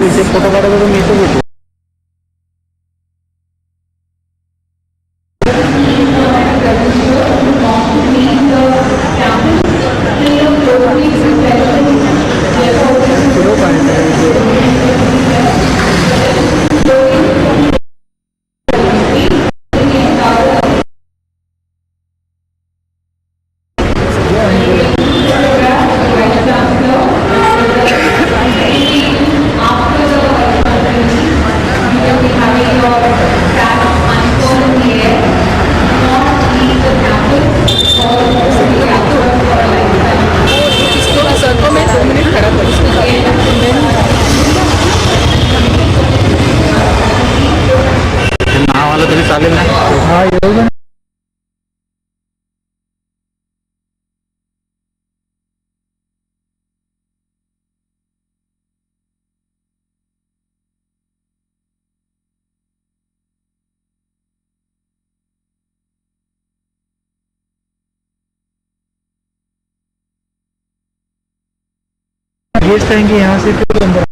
इथे फोटो काढायला मी येतो भेटू. गेस्ट आएंगे यहाँ से फिर अंदर.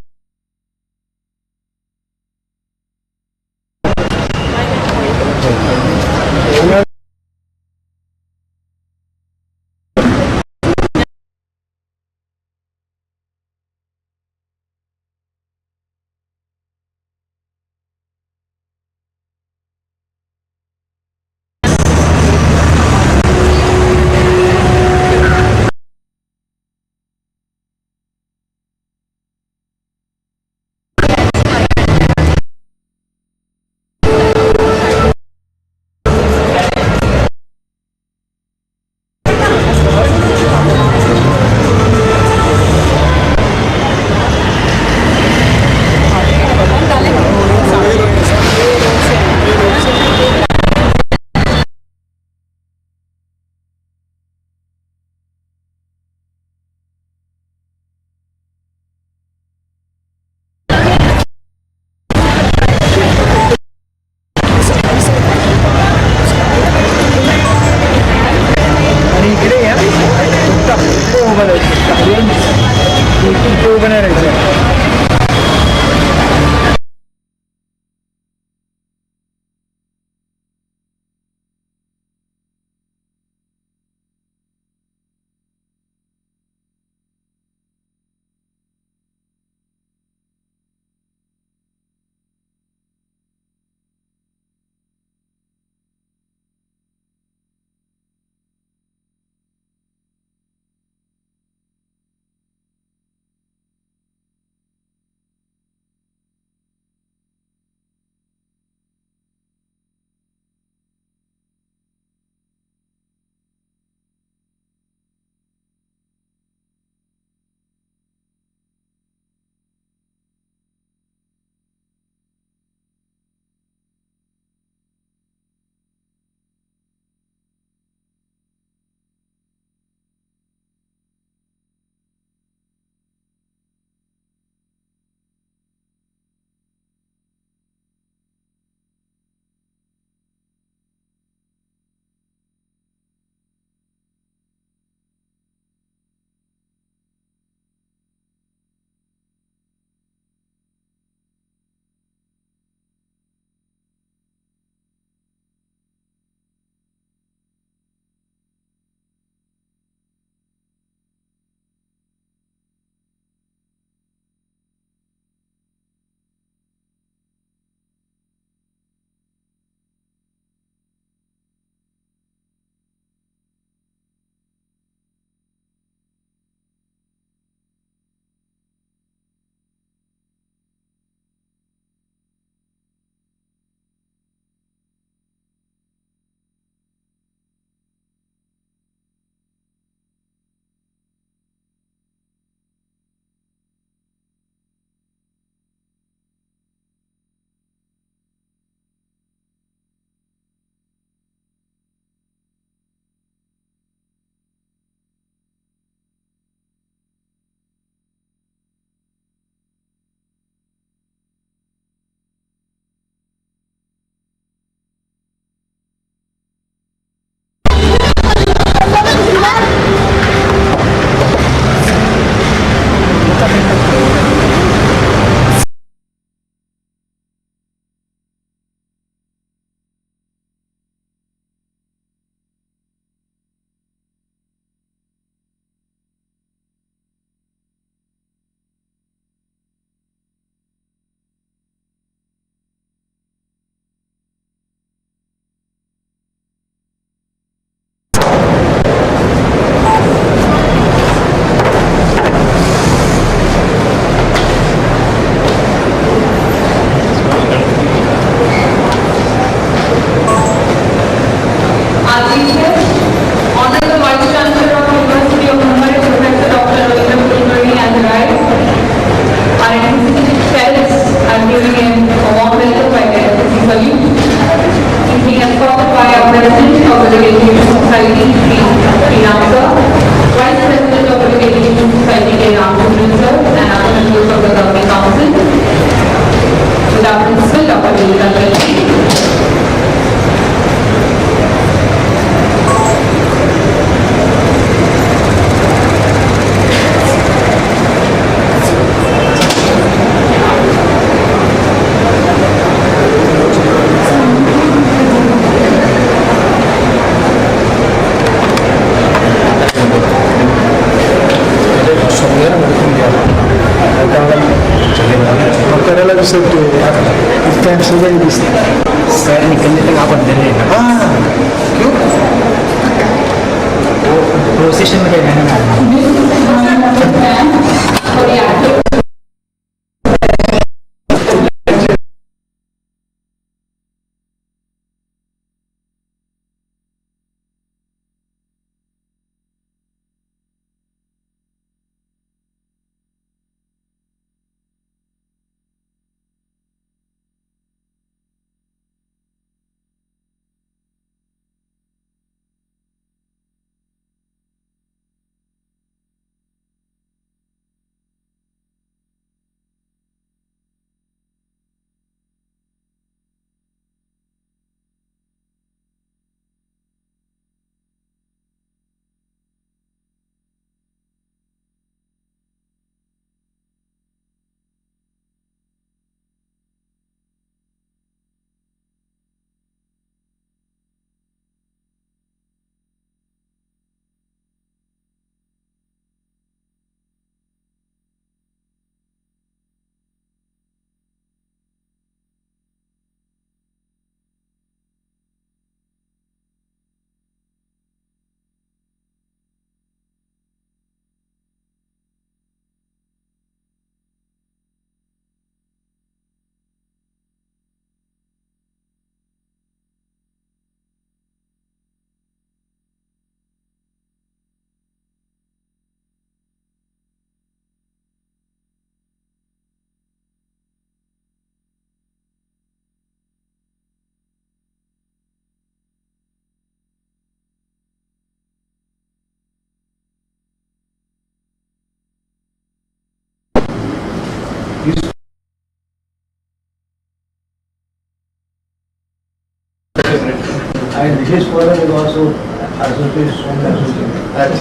सेट इस टाइम से वही सर निकलने तक आप अंदर रहना। हाँ क्यों प्रोसेशन में रहना and this forum is also associated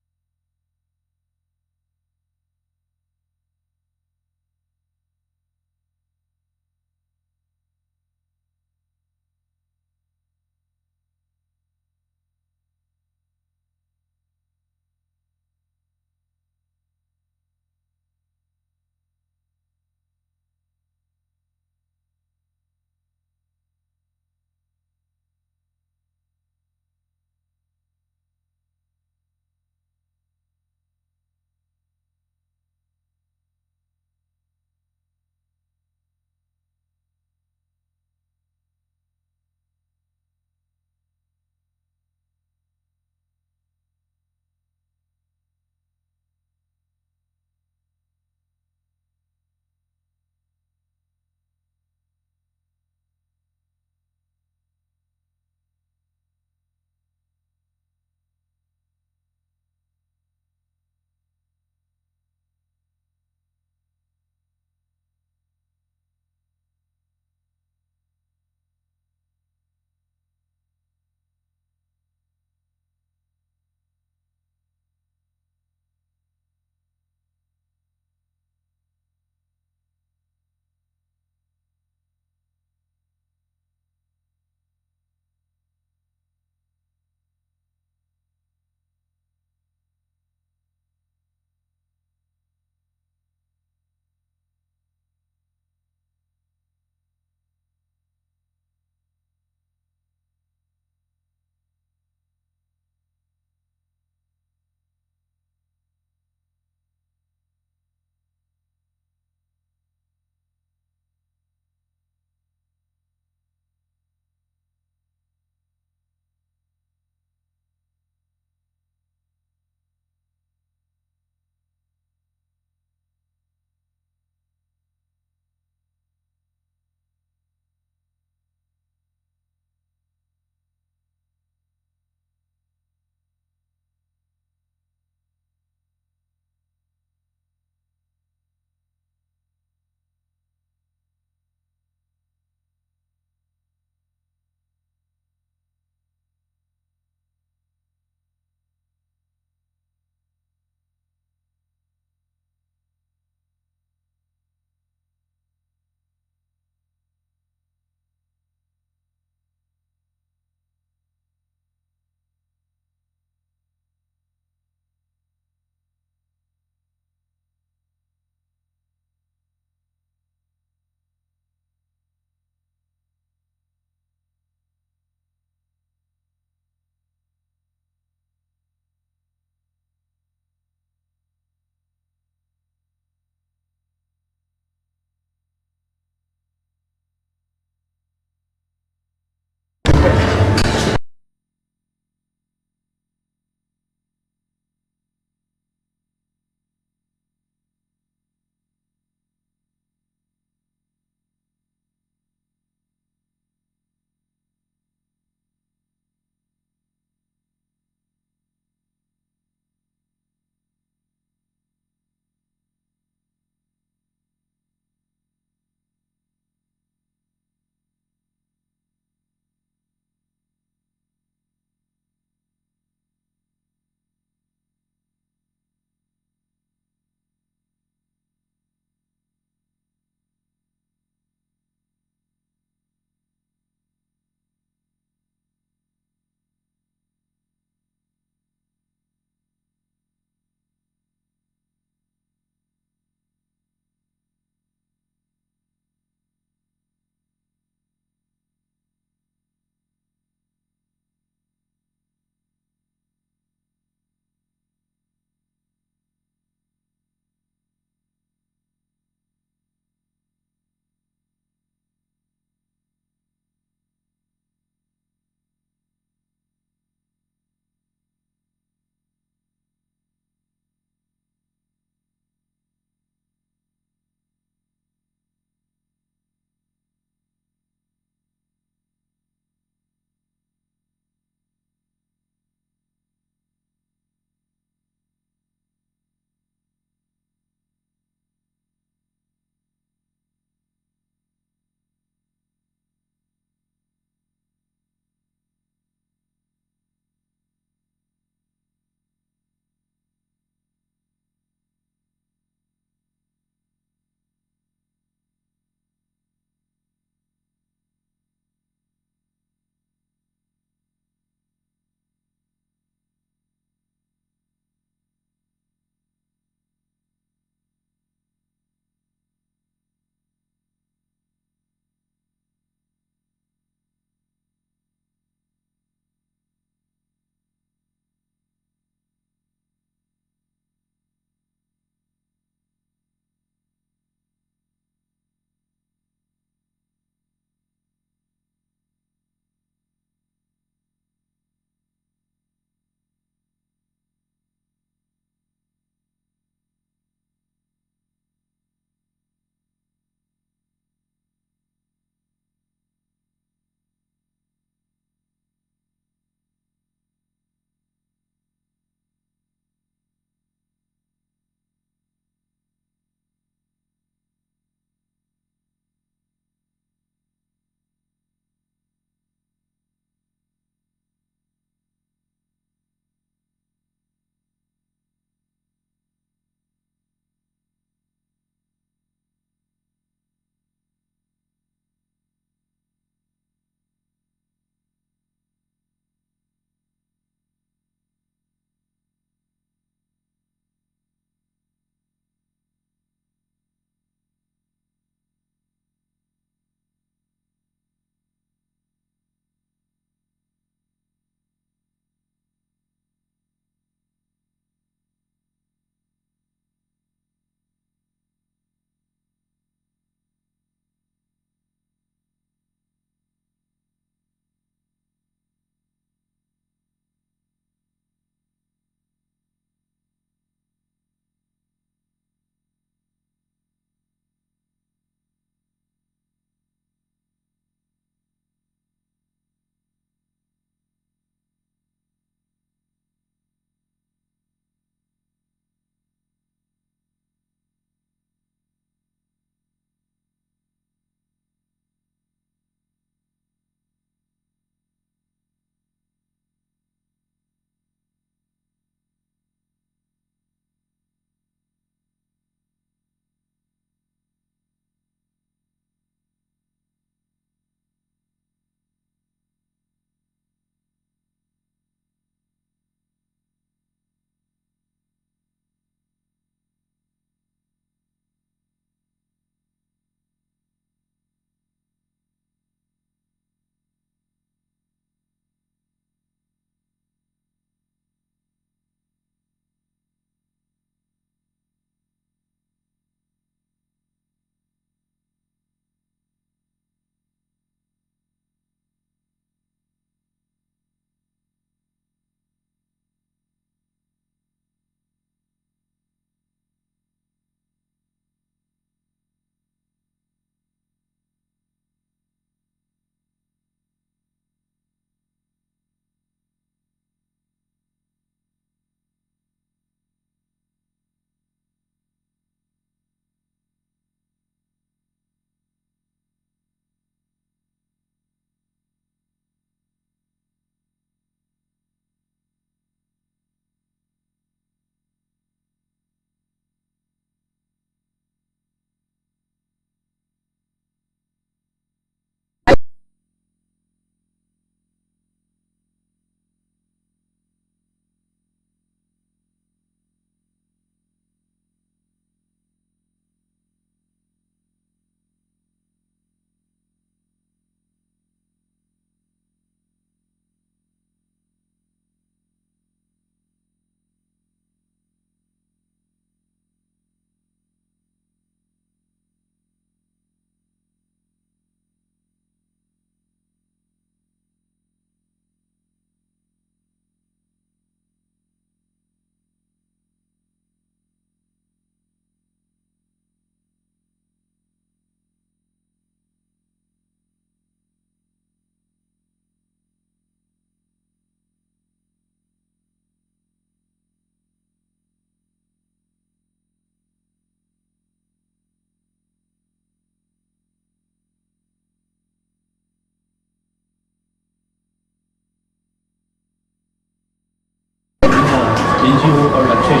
NGO called Akshay.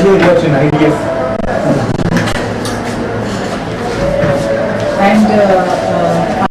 Really works in IDF. And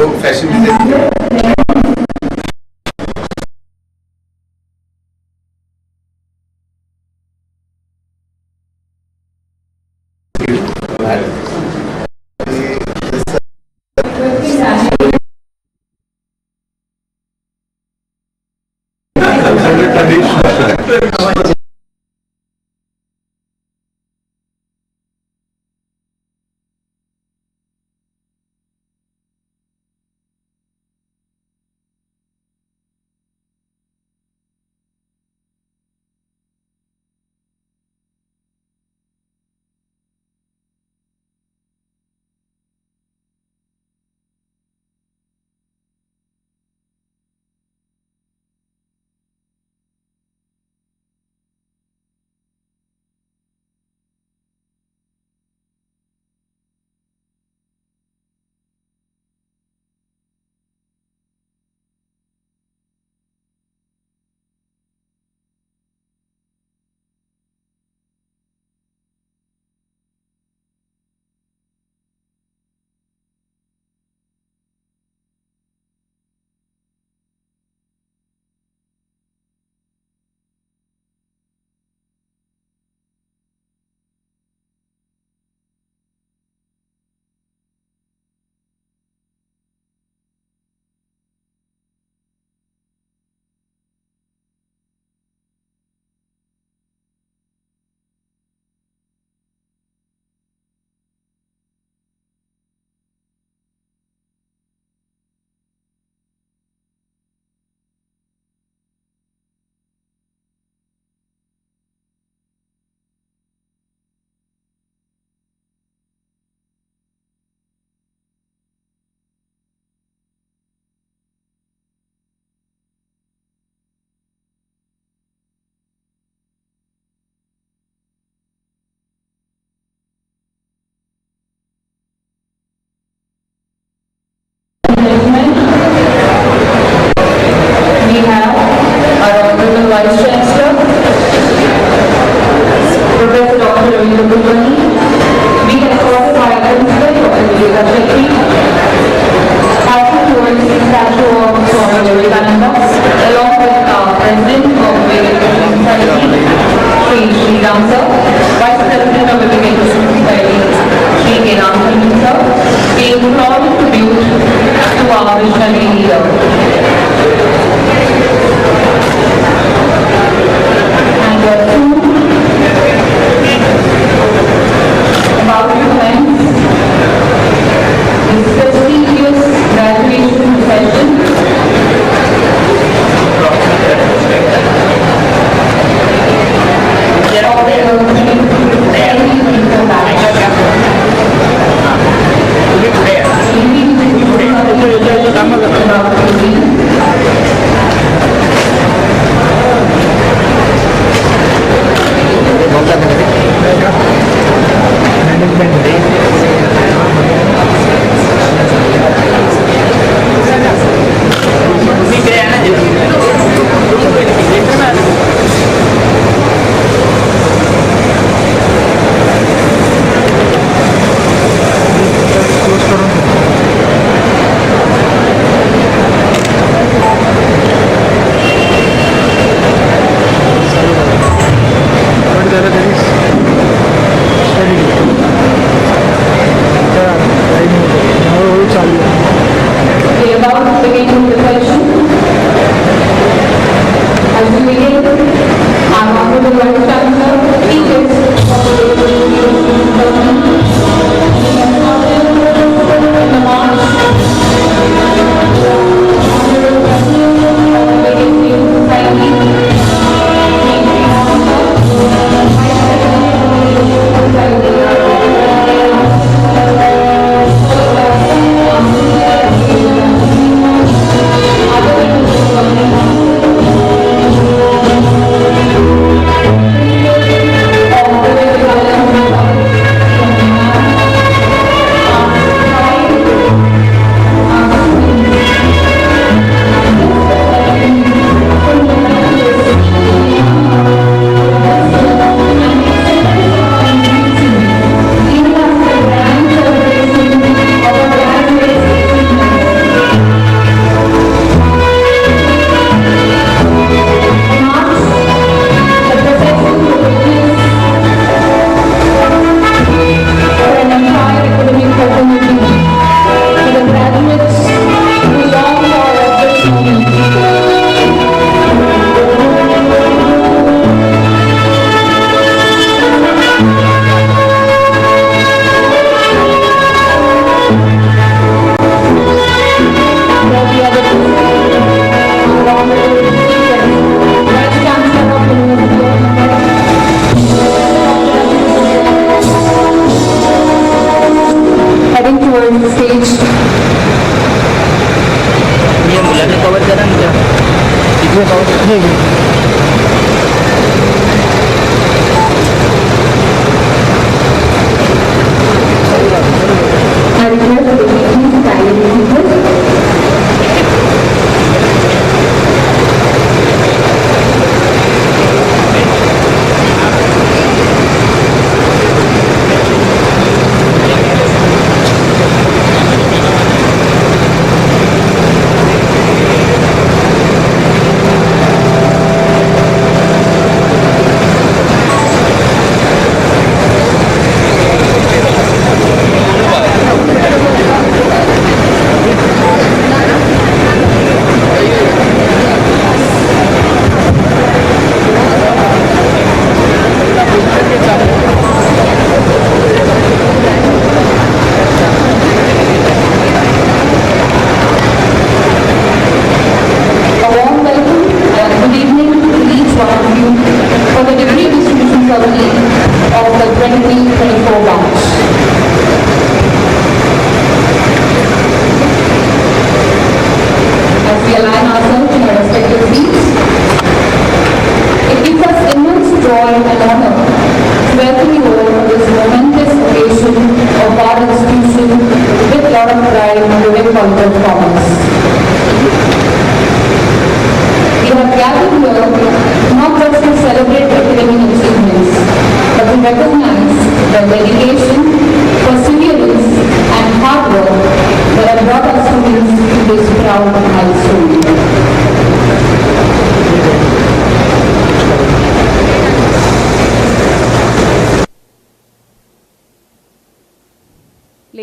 लोग fashion design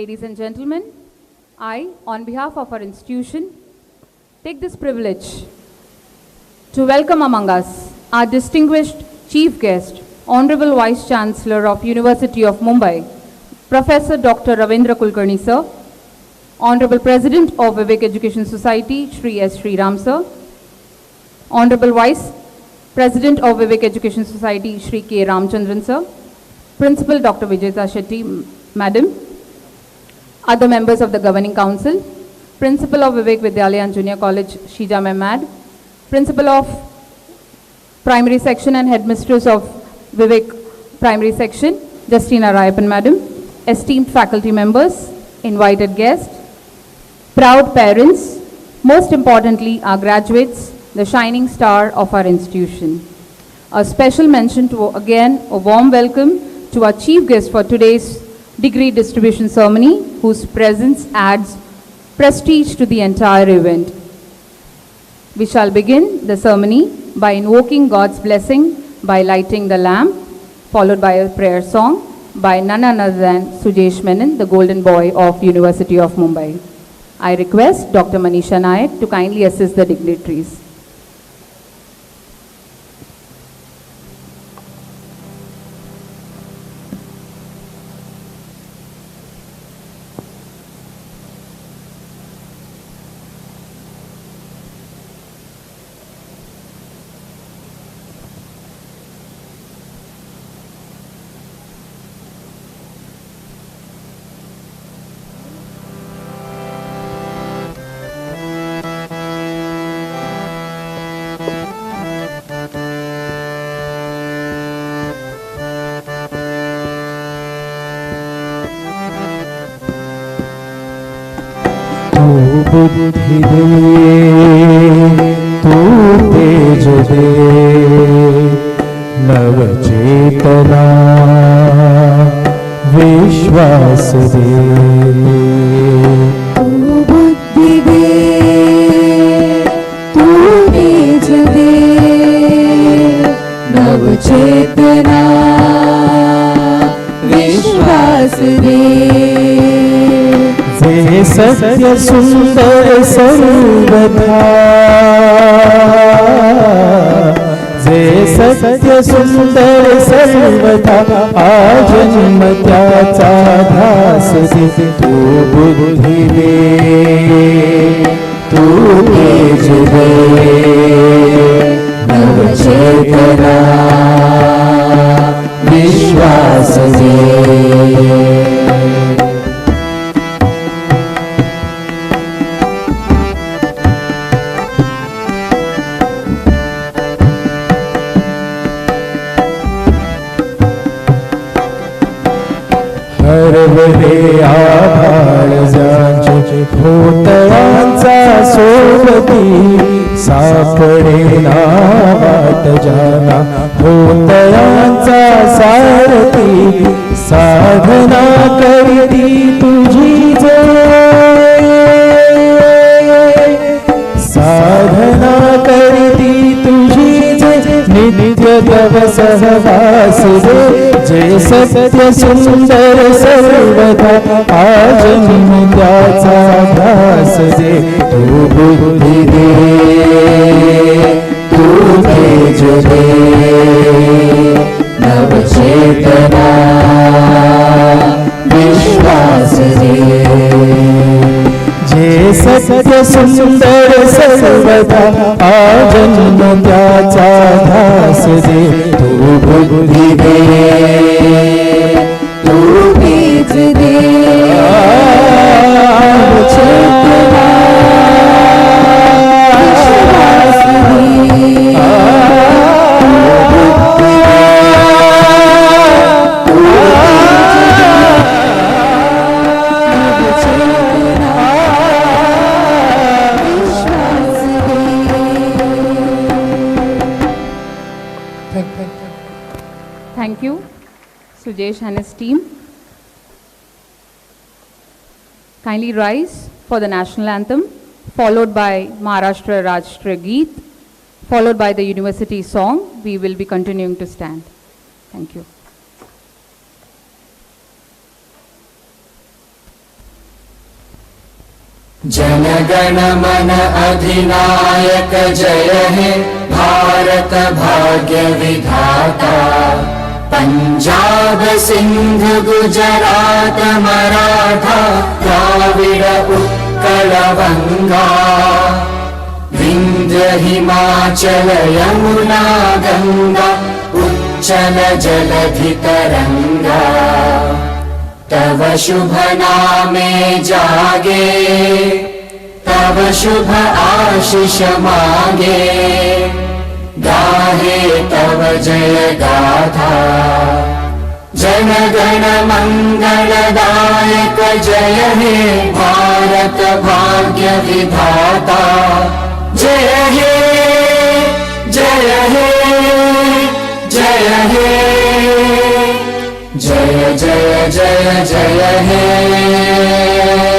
Ladies and gentlemen, I, on behalf of our institution, take this privilege to welcome among us our distinguished chief guest, Honorable Vice Chancellor of University of Mumbai, Professor Dr. Ravindra Kulkarni sir, Honorable President of Vivek Education Society, Shri S. Shri Ram sir, Honorable Vice President of Vivek Education Society, Shri K. Ramchandran sir, Principal Dr. Vijayta Shetty Madam, other members of the Governing Council, Principal of Vivek Vidyalaya and Junior College, Shija Mehmad, Principal of Primary Section and Headmistress of Vivek Primary Section, Justina Rayapan Madam, esteemed faculty members, invited guests, proud parents, most importantly our graduates, the shining star of our institution. A special mention to, again, a warm welcome to our chief guest for today's degree distribution ceremony, whose presence adds prestige to the entire event. We shall begin the ceremony by invoking God's blessing by lighting the lamp, followed by a prayer song by none other than Sujesh Menon, the golden boy of University of Mumbai. I request Dr. Manisha Nayak to kindly assist the dignitaries. बुद्धि दे तू तेज दे नव चेतना विश्वास दे तू बुद्धि दे तू तेज दे नव चेतना विश्वास दे जे सत्य सुंदर सर्वथा जे सत्य सुंदर सर्वथा आजन्म त्याचा ध्यास दे तू बुद्धि दे तू तेज दे नव चेतना विश्वास दे हरवरे आभाळ जा सोबती सापडेना वाट जाना होतयांचा सारथी साधना करीती तुझी साधना करीती तुझी नित्य तव सहवास जे सत्य सुंदर सर्वदा आज त्याचा ध्यास दे तू बुद्धी दे तू तेज दे नवचेतना विश्वास दे जे सत्य सुंदर सर्वदा आज त्याचा ध्यास दे तू बुद्धी दे तू तेज दे चेतना विश्वास दे Thank you, Sujesh and his team. Kindly rise for the national anthem, followed by Maharashtra Rashtra Geet, followed by the university song. We will be continuing to stand. Thank you. Jana Gana मन अधिनायक जय हे भारत भाग्य विधाता पंजाब सिंध गुजरात मराठा द्राविड उत्कल गंगा विंध्य हिमाचल यमुना गंगा उच्चल जलधि तरंगा तव शुभ नामे जागे तव शुभ आशीष मांगे गाहे तव जय गाथा जन गण मंगलदायक जय हे भारत भाग्य विधाता जय हे जय हे जय हे जय जय जय जय हे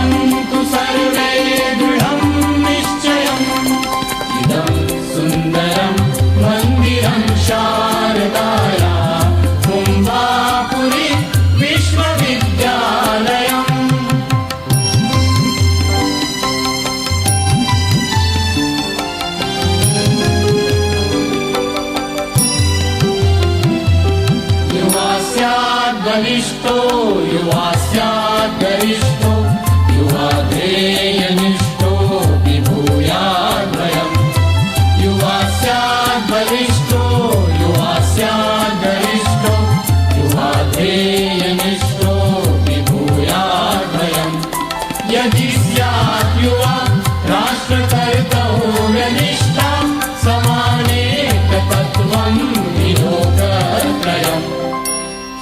शृण्वन्तु सर्वे दृढं निश्चयम् इदं सुन्दरं मन्दिरं शारदाया मुम्बापुरी विश्वविद्यालयम् युवा स्याद् बलिष्ठो युवा स्याद् गरिष्ठो युवा ध्येयनिष्ठो विभूयाद्वयम् युवा स्याद् बलिष्ठो युवा स्याद् गरिष्ठो युवा ध्येयनिष्ठो विभूयाद्वयम् यदि स्यात् युवा राष्ट्रकर्तव्यनिष्ठा समानेकतत्त्वं विलोकत्रयम्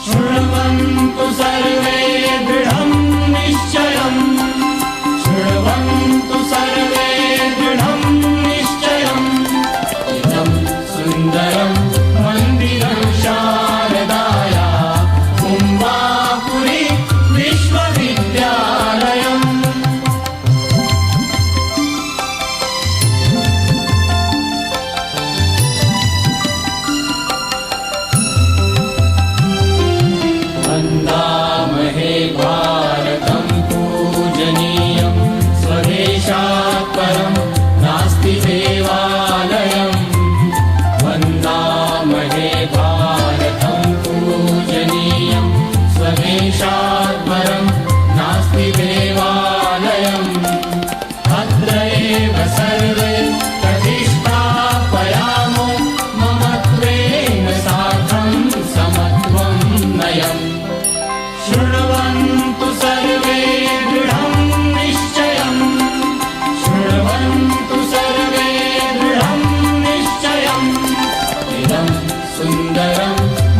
शृण्वन्तु सर्वे दृढं निश्चयम् शृण्वन्तु सर्वे दृढं निश्चयम् इदं सुन्दरं मन्दिरं शारदाया मुम्बापुरी विश्वविद्यालयम् वन्दामहे भारतं पूजनीयं स्वदेशात् परं नास्ति देवालयम् वन्दामहे भारतं पूजनीयं स्वदेशात् परं नास्ति देवालयम् अत्र एव सर्वे प्रतिष्ठापयामो ममत्वेन साकं समत्वं नयम् शृण्वन्तु सर्वे दृढं निश्चयम् शृण्वन्तु सर्वे दृढं निश्चयम् इदं सुन्दरं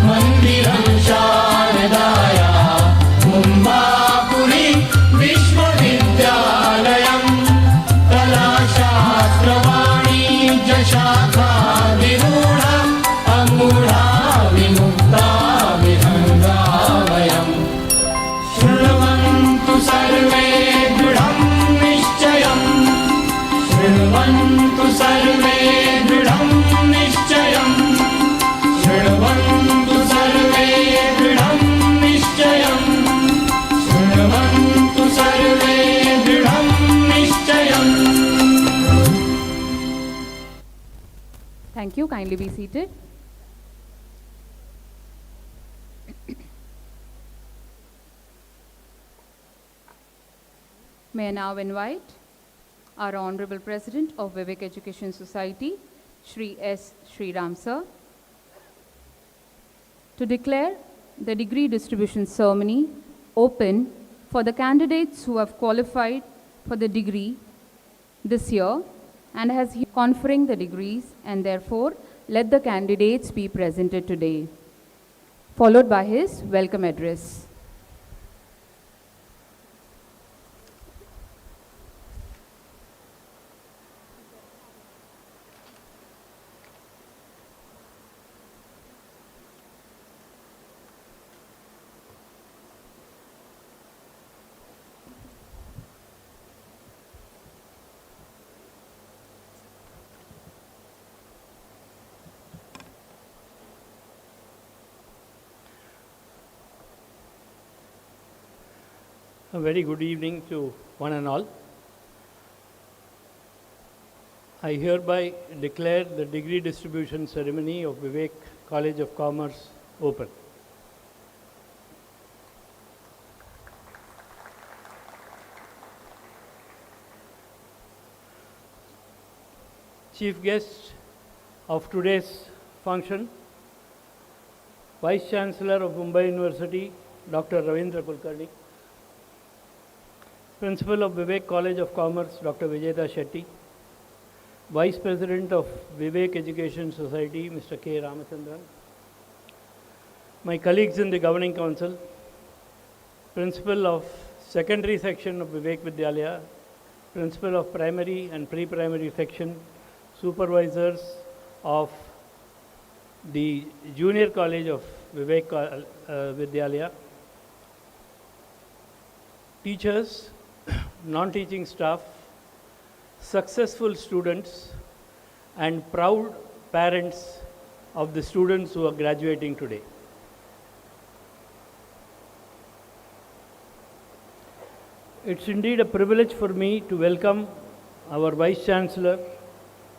मन्दिरं शारदाया मुम्बापुरी विश्वविद्यालयम् कलाशास्त्रवाणिज्यशाखा विरूढा अमूढा विमुक्ता विहङ्गा वयम् शृण्वन्तु सर्वे दृढं निश्चयम् शृण्वन्तु सर्वे दृढं निश्चयम् शृण्वन्तु सर्वे दृढं निश्चयम् शृण्वन्तु सर्वे दृढं निश्चयम् Thank you. Kindly be seated. May I now invite our Honorable President of Vivek Education Society, Shri S. Sriram Sir, to declare the degree distribution ceremony open for the candidates who have qualified for the degree this year and has conferring the degrees, and therefore let the candidates be presented today, followed by his welcome address. A very good evening to one and all. I hereby declare the degree distribution ceremony of Vivek College of Commerce open. Chief guest of today's function, Vice Chancellor of Mumbai University, Dr. Ravindra Kulkarni, Principal of Vivek College of Commerce, Dr. Vijayta Shetty, Vice President of Vivek Education Society, Mr. K. Ramachandran, my colleagues in the Governing Council, Principal of Secondary Section of Vivek Vidyalaya, Principal of Primary and Pre-Primary Section, Supervisors of the Junior College of Vivek Vidyalaya, teachers, non-teaching staff, successful students, and proud parents of the students who are graduating today. It's indeed a privilege for me to welcome our Vice Chancellor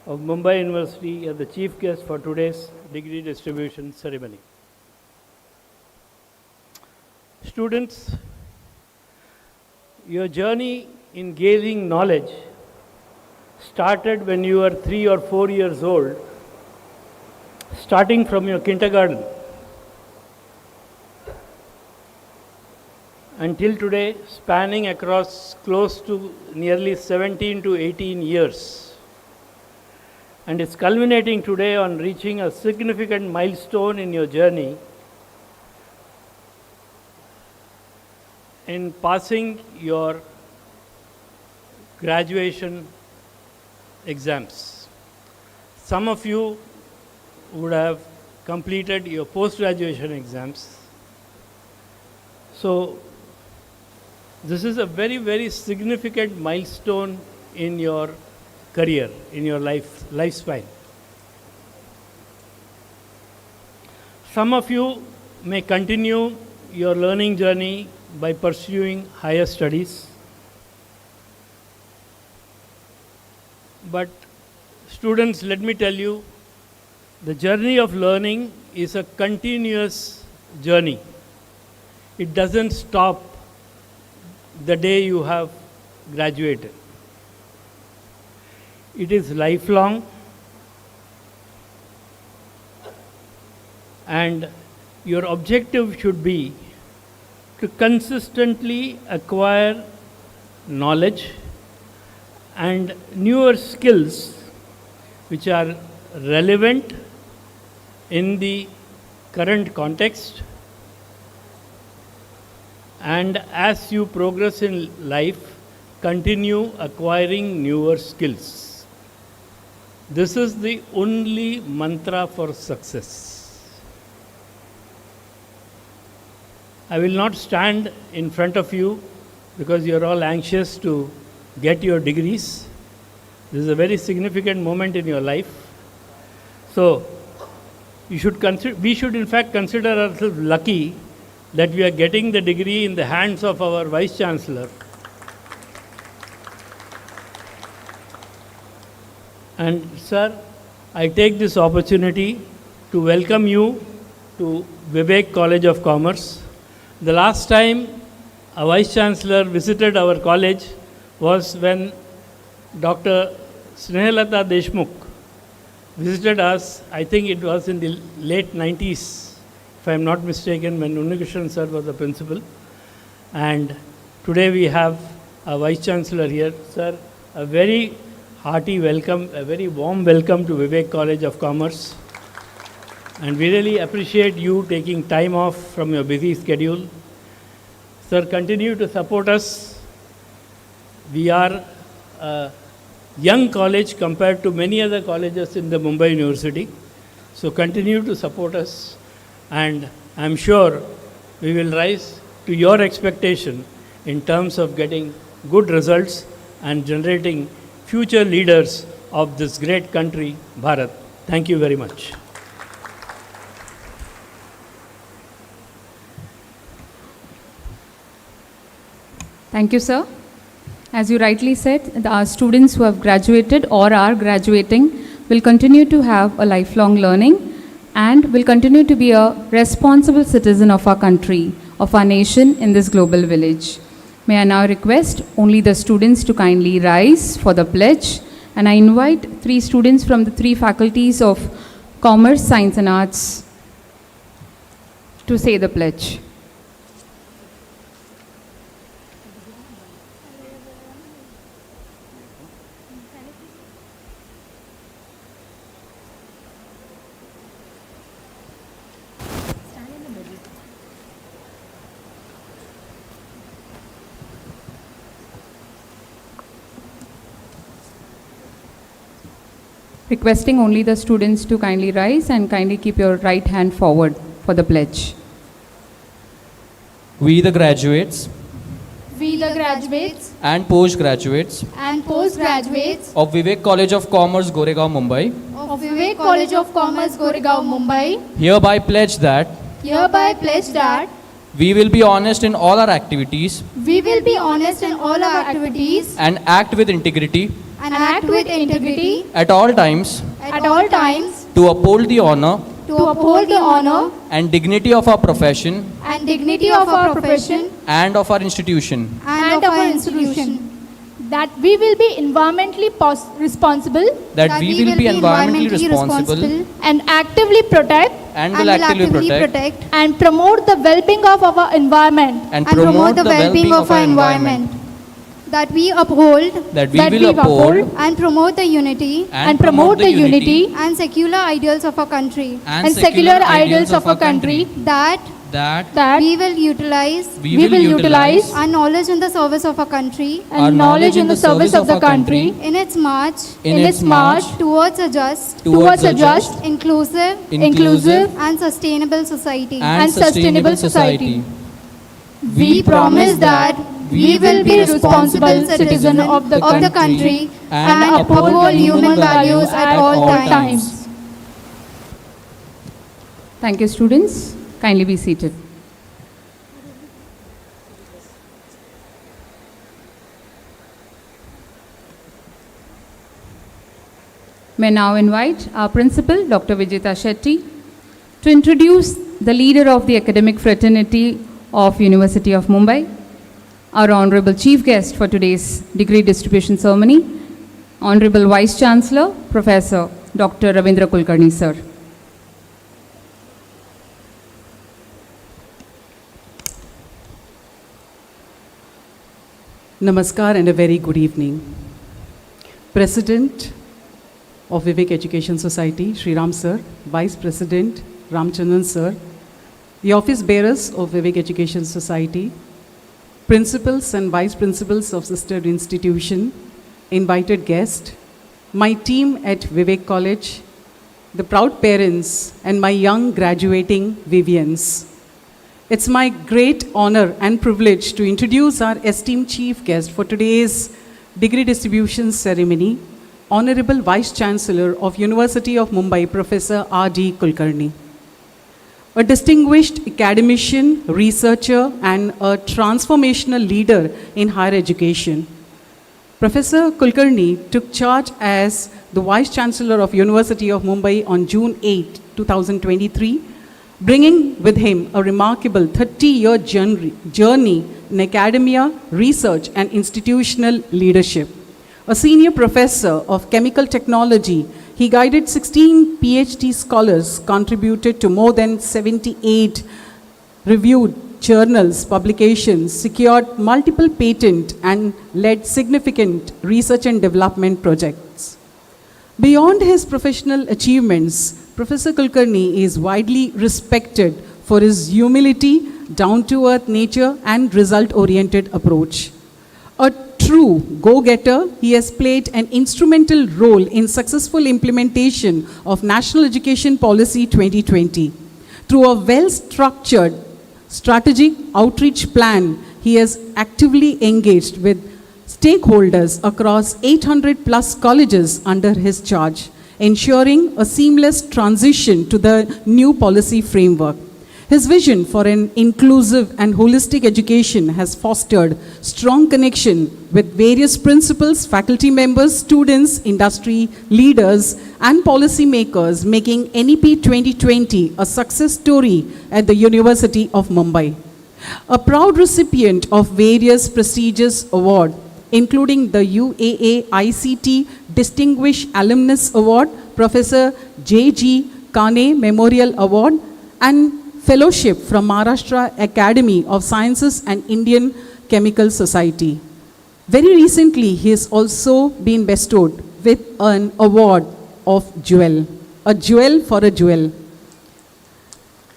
of Mumbai University as the chief guest for today's degree distribution ceremony. Students, your journey in gaining knowledge started when you were 3 or 4 years old, starting from your kindergarten until today, spanning across close to nearly 17 to 18 years. And it's culminating today on reaching a significant milestone in your journey in passing your graduation exams. Some of you would have completed your post-graduation exams. So, this is a very, very significant milestone in your career, in your lifespan. Some of you may continue your learning journey by pursuing higher studies. But students, let me tell you, the journey of learning is a continuous journey. It doesn't stop the day you have graduated. It is lifelong, and your objective should be to consistently acquire knowledge and newer skills which are relevant in the current context. And as you progress in life, continue acquiring newer skills. This is the only mantra for success. I will not stand in front of you because you are all anxious to get your degrees. This is a very significant moment in your life. So, we should in fact consider ourselves lucky that we are getting the degree in the hands of our Vice Chancellor. And sir, I take this opportunity to welcome you to Vivek College of Commerce. The last time a Vice Chancellor visited our college was when Dr. Snehalata Deshmukh visited us. I think it was in the late 90s, if I am not mistaken, when Unnikrishnan sir was the principal. And today we have a Vice Chancellor here. Sir, a very hearty welcome, a very warm welcome to Vivek College of Commerce. And we really appreciate you taking time off from your busy schedule. Sir, continue to support us. We are a young college compared to many other colleges in the Mumbai University. So continue to support us, and I'm sure we will rise to your expectation in terms of getting good results and generating future leaders of this great country, Bharat. Thank you very much. Thank you, sir. As you rightly said, our students who have graduated or are graduating will continue to have a lifelong learning and will continue to be a responsible citizen of our country, of our nation in this global village. May I now request only the students to kindly rise for the pledge, and I invite 3 students from the 3 faculties of Commerce, Science and Arts to say the pledge. Requesting only the students to kindly rise and kindly keep your right hand forward for the pledge. We the graduates we the graduates and postgraduates and postgraduates of Vivek College of Commerce, Goregaon, Mumbai, of Vivek College of Commerce, Goregaon, Mumbai, hereby pledge that we will be honest in all our activities we will be honest in all our activities and act with integrity and act with integrity at all times at all times to uphold the honor to uphold the honor and dignity of our profession and dignity of our profession and of our institution. and of our institution. That we will be environmentally responsible That we will be environmentally responsible and actively protect and will actively protect and promote the well-being of our environment. and promote the well-being of our environment. That we uphold That we will uphold and promote the unity and promote the unity and secular ideals of our country. and secular ideals of our country. That That we will utilize we will utilize our knowledge in the service of our country our knowledge in the service of our country in its march in its march towards a just, towards a just, inclusive and sustainable society. and sustainable society. We promise that we will be responsible citizen of the country and uphold human values at all times. Thank you, students. Kindly be seated. May now invite our principal, Dr. Vidyalaya Shetty, to introduce the leader of the academic fraternity of University of Mumbai, our honorable chief guest for today's degree distribution ceremony, Honorable Vice Chancellor, Professor Dr. Ravindra Kulkarni, sir. Namaskar and a very good evening. President of Vivek Education Society, Shri Ram sir, Vice President Ramchandran sir, the office bearers of Vivek Education Society, principals and vice principals of sister institution, invited guests, my team at Vivek College, the proud parents and my young graduating Vivians. It's my great honor and privilege to introduce our esteemed chief guest for today's degree distribution ceremony, Honorable Vice Chancellor of University of Mumbai, Professor R.D. Kulkarni. A distinguished academician, researcher, and a transformational leader in higher education. Professor Kulkarni took charge as the Vice Chancellor of University of Mumbai on June 8, 2023, bringing with him a remarkable 30-year journey in academia, research, and institutional leadership. A senior professor of chemical technology, he guided 16 PhD scholars, contributed to more than 78 reviewed journals, publications, secured multiple patents, and led significant research and development projects. Beyond his professional achievements, Professor Kulkarni is widely respected for his humility, down-to-earth nature, and result-oriented approach. A true go-getter, he has played an instrumental role in successful implementation of National Education Policy 2020. Through a well-structured strategic outreach plan, he has actively engaged with stakeholders across 800 plus colleges under his charge, ensuring a seamless transition to the new policy framework. His vision for an inclusive and holistic education has fostered strong connection with various principals, faculty members, students, industry leaders, and policymakers, making NEP 2020 a success story at the University of Mumbai. A proud recipient of various prestigious awards, including the UAA ICT Distinguished Alumnus Award, Professor J.G. Kane Memorial Award, and Fellowship from Maharashtra Academy of Sciences and Indian Chemical Society. Very recently, he has also been bestowed with an award of Jewel, a jewel for a jewel.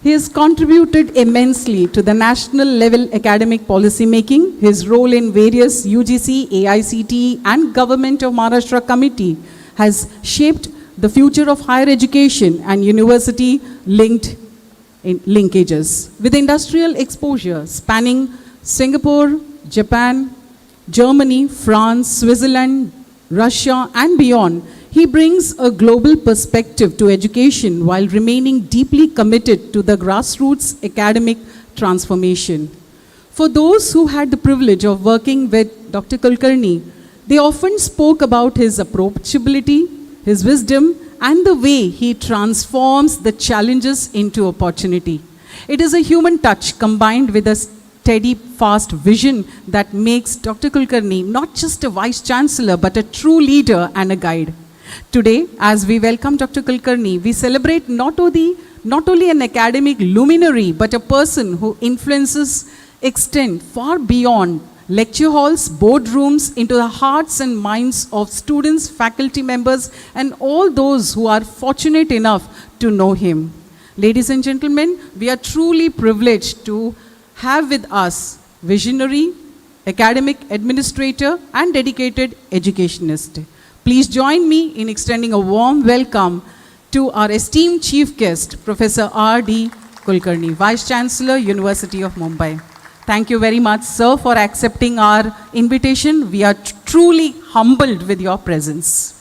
He has contributed immensely to the national level academic policy making. His role in various UGC, AICTE, and Government of Maharashtra Committee has shaped the future of higher education and university linkages. With industrial exposure spanning Singapore, Japan, Germany, France, Switzerland, Russia, and beyond, he brings a global perspective to education while remaining deeply committed to the grassroots academic transformation. For those who had the privilege of working with Dr. Kulkarni, they often spoke about his approachability, his wisdom, and the way he transforms the challenges into opportunity. It is a human touch combined with a steady, fast vision that makes Dr. Kulkarni not just a Vice Chancellor, but a true leader and a guide. Today, as we welcome Dr. Kulkarni, we celebrate not only an academic luminary, but a person who influences extend far beyond lecture halls, boardrooms, into the hearts and minds of students, faculty members, and all those who are fortunate enough to know him. Ladies and gentlemen, we are truly privileged to have with us visionary, academic administrator, and dedicated educationist. Please join me in extending a warm welcome to our esteemed chief guest, Professor R.D. Kulkarni, Vice Chancellor, University of Mumbai. Thank you very much, sir, for accepting our invitation. We are truly humbled with your presence.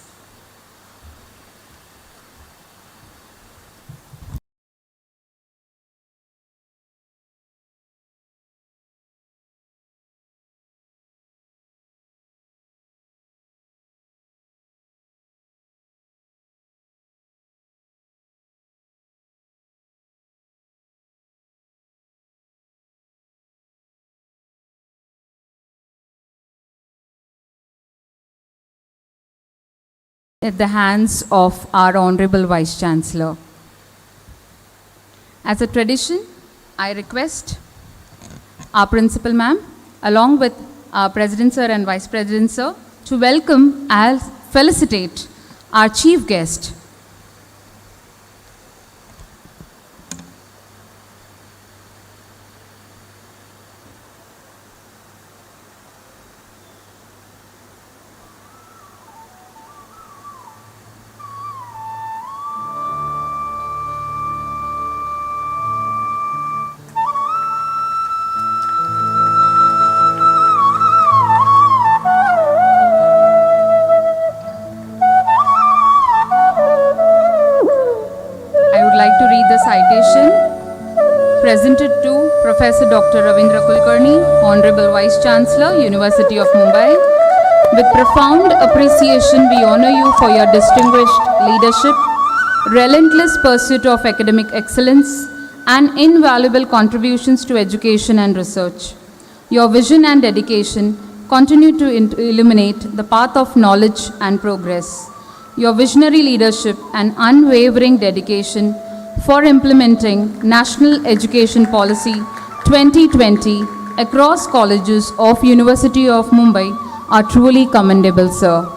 At the hands of our Honorable Vice Chancellor. As a tradition, I request our Principal Ma'am, along with our President Sir and Vice President Sir, to welcome and felicitate our Chief Guest. Presented to Professor Dr. Ravindra Kulkarni, Honorable Vice Chancellor, University of Mumbai. With profound appreciation, we honor you for your distinguished leadership, relentless pursuit of academic excellence, and invaluable contributions to education and research. Your vision and dedication continue to illuminate the path of knowledge and progress. Your visionary leadership and unwavering dedication for implementing National Education Policy 2020 across colleges of University of Mumbai are truly commendable, sir.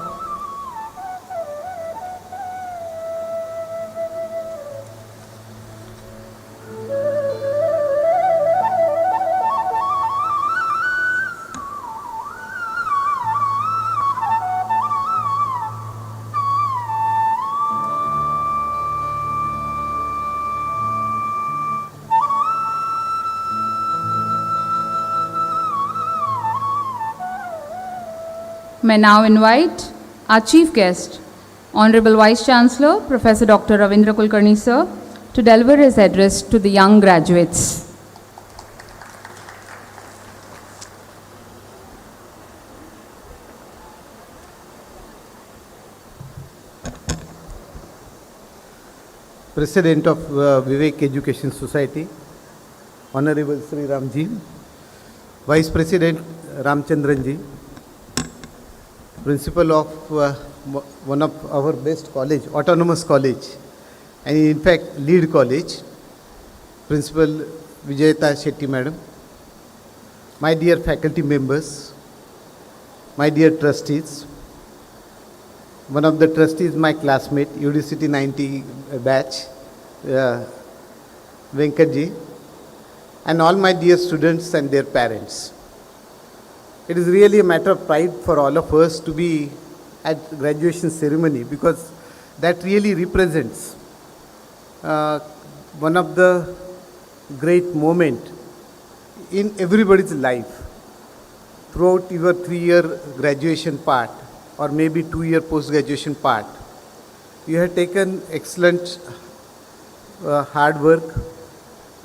May now invite our chief guest, Honorable Vice Chancellor, Professor Dr. Ravindra Kulkarni, sir, to deliver his address to the young graduates. President of Vivek Education Society, Honorable Sri Ramji, Vice President Ramchandranji, Principal of one of our best college, Autonomous College, and in fact lead college, Principal Vidyalaya Shetty Madam, my dear faculty members, my dear trustees, one of the trustees, my classmate, UDCT 90 batch, Venkatji, and all my dear students and their parents. It is really a matter of pride for all of us to be at graduation ceremony, because that really represents one of the great moments in everybody's life. throughout your 3-year graduation part or maybe 2-year post-graduation part, you have taken excellent hard work,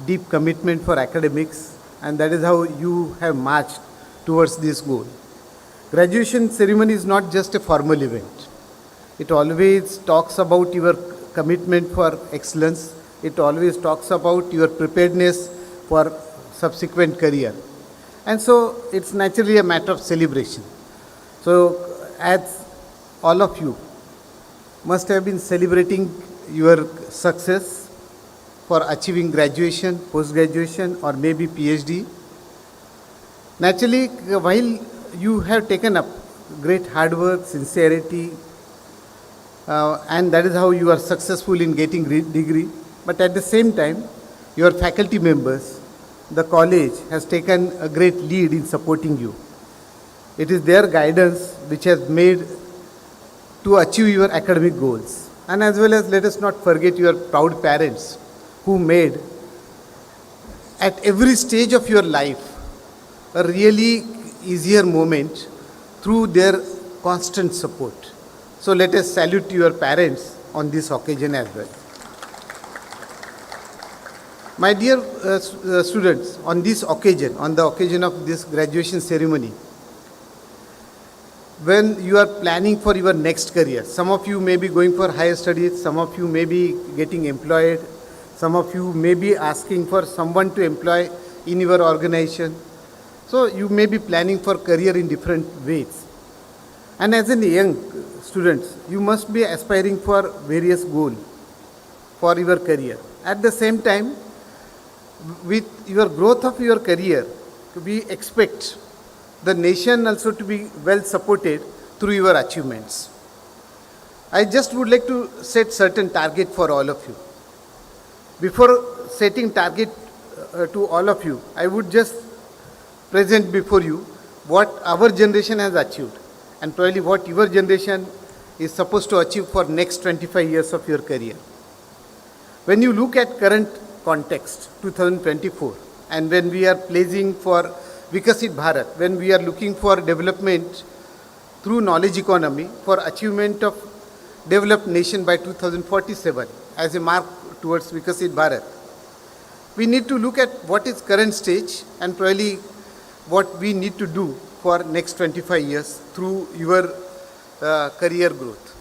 deep commitment for academics, and that is how you have marched towards this goal. Graduation ceremony is not just a formal event. It always talks about your commitment for excellence. It always talks about your preparedness for subsequent career. And so it's naturally a matter of celebration. So as all of you must have been celebrating your success for achieving graduation, post-graduation, or maybe PhD. Naturally, while you have taken up great hard work, sincerity, and that is how you are successful in getting degree, but at the same time, your faculty members, the college has taken a great lead in supporting you. It is their guidance which has made to achieve your academic goals. And as well as, let us not forget your proud parents who made at every stage of your life a really easier moment through their constant support. So let us salute your parents on this occasion as well. My dear students, on this occasion, on the occasion of this graduation ceremony, when you are planning for your next career, some of you may be going for higher studies, some of you may be getting employed, some of you may be asking for someone to employ in your organization. So you may be planning for career in different ways. And as a young students, you must be aspiring for various goals for your career. At the same time, with your growth of your career, we expect the nation also to be well supported through your achievements. I just would like to set certain target for all of you. Before setting target to all of you, I would just present before you what our generation has achieved and probably what your generation is supposed to achieve for next 25 years of your career. When you look at current context, 2024, and when we are placing for Vikasit Bharat, when we are looking for development through knowledge economy for achievement of developed nation by 2047 as a mark towards Vikasit Bharat, we need to look at what is current stage and probably what we need to do for next 25 years through your career growth.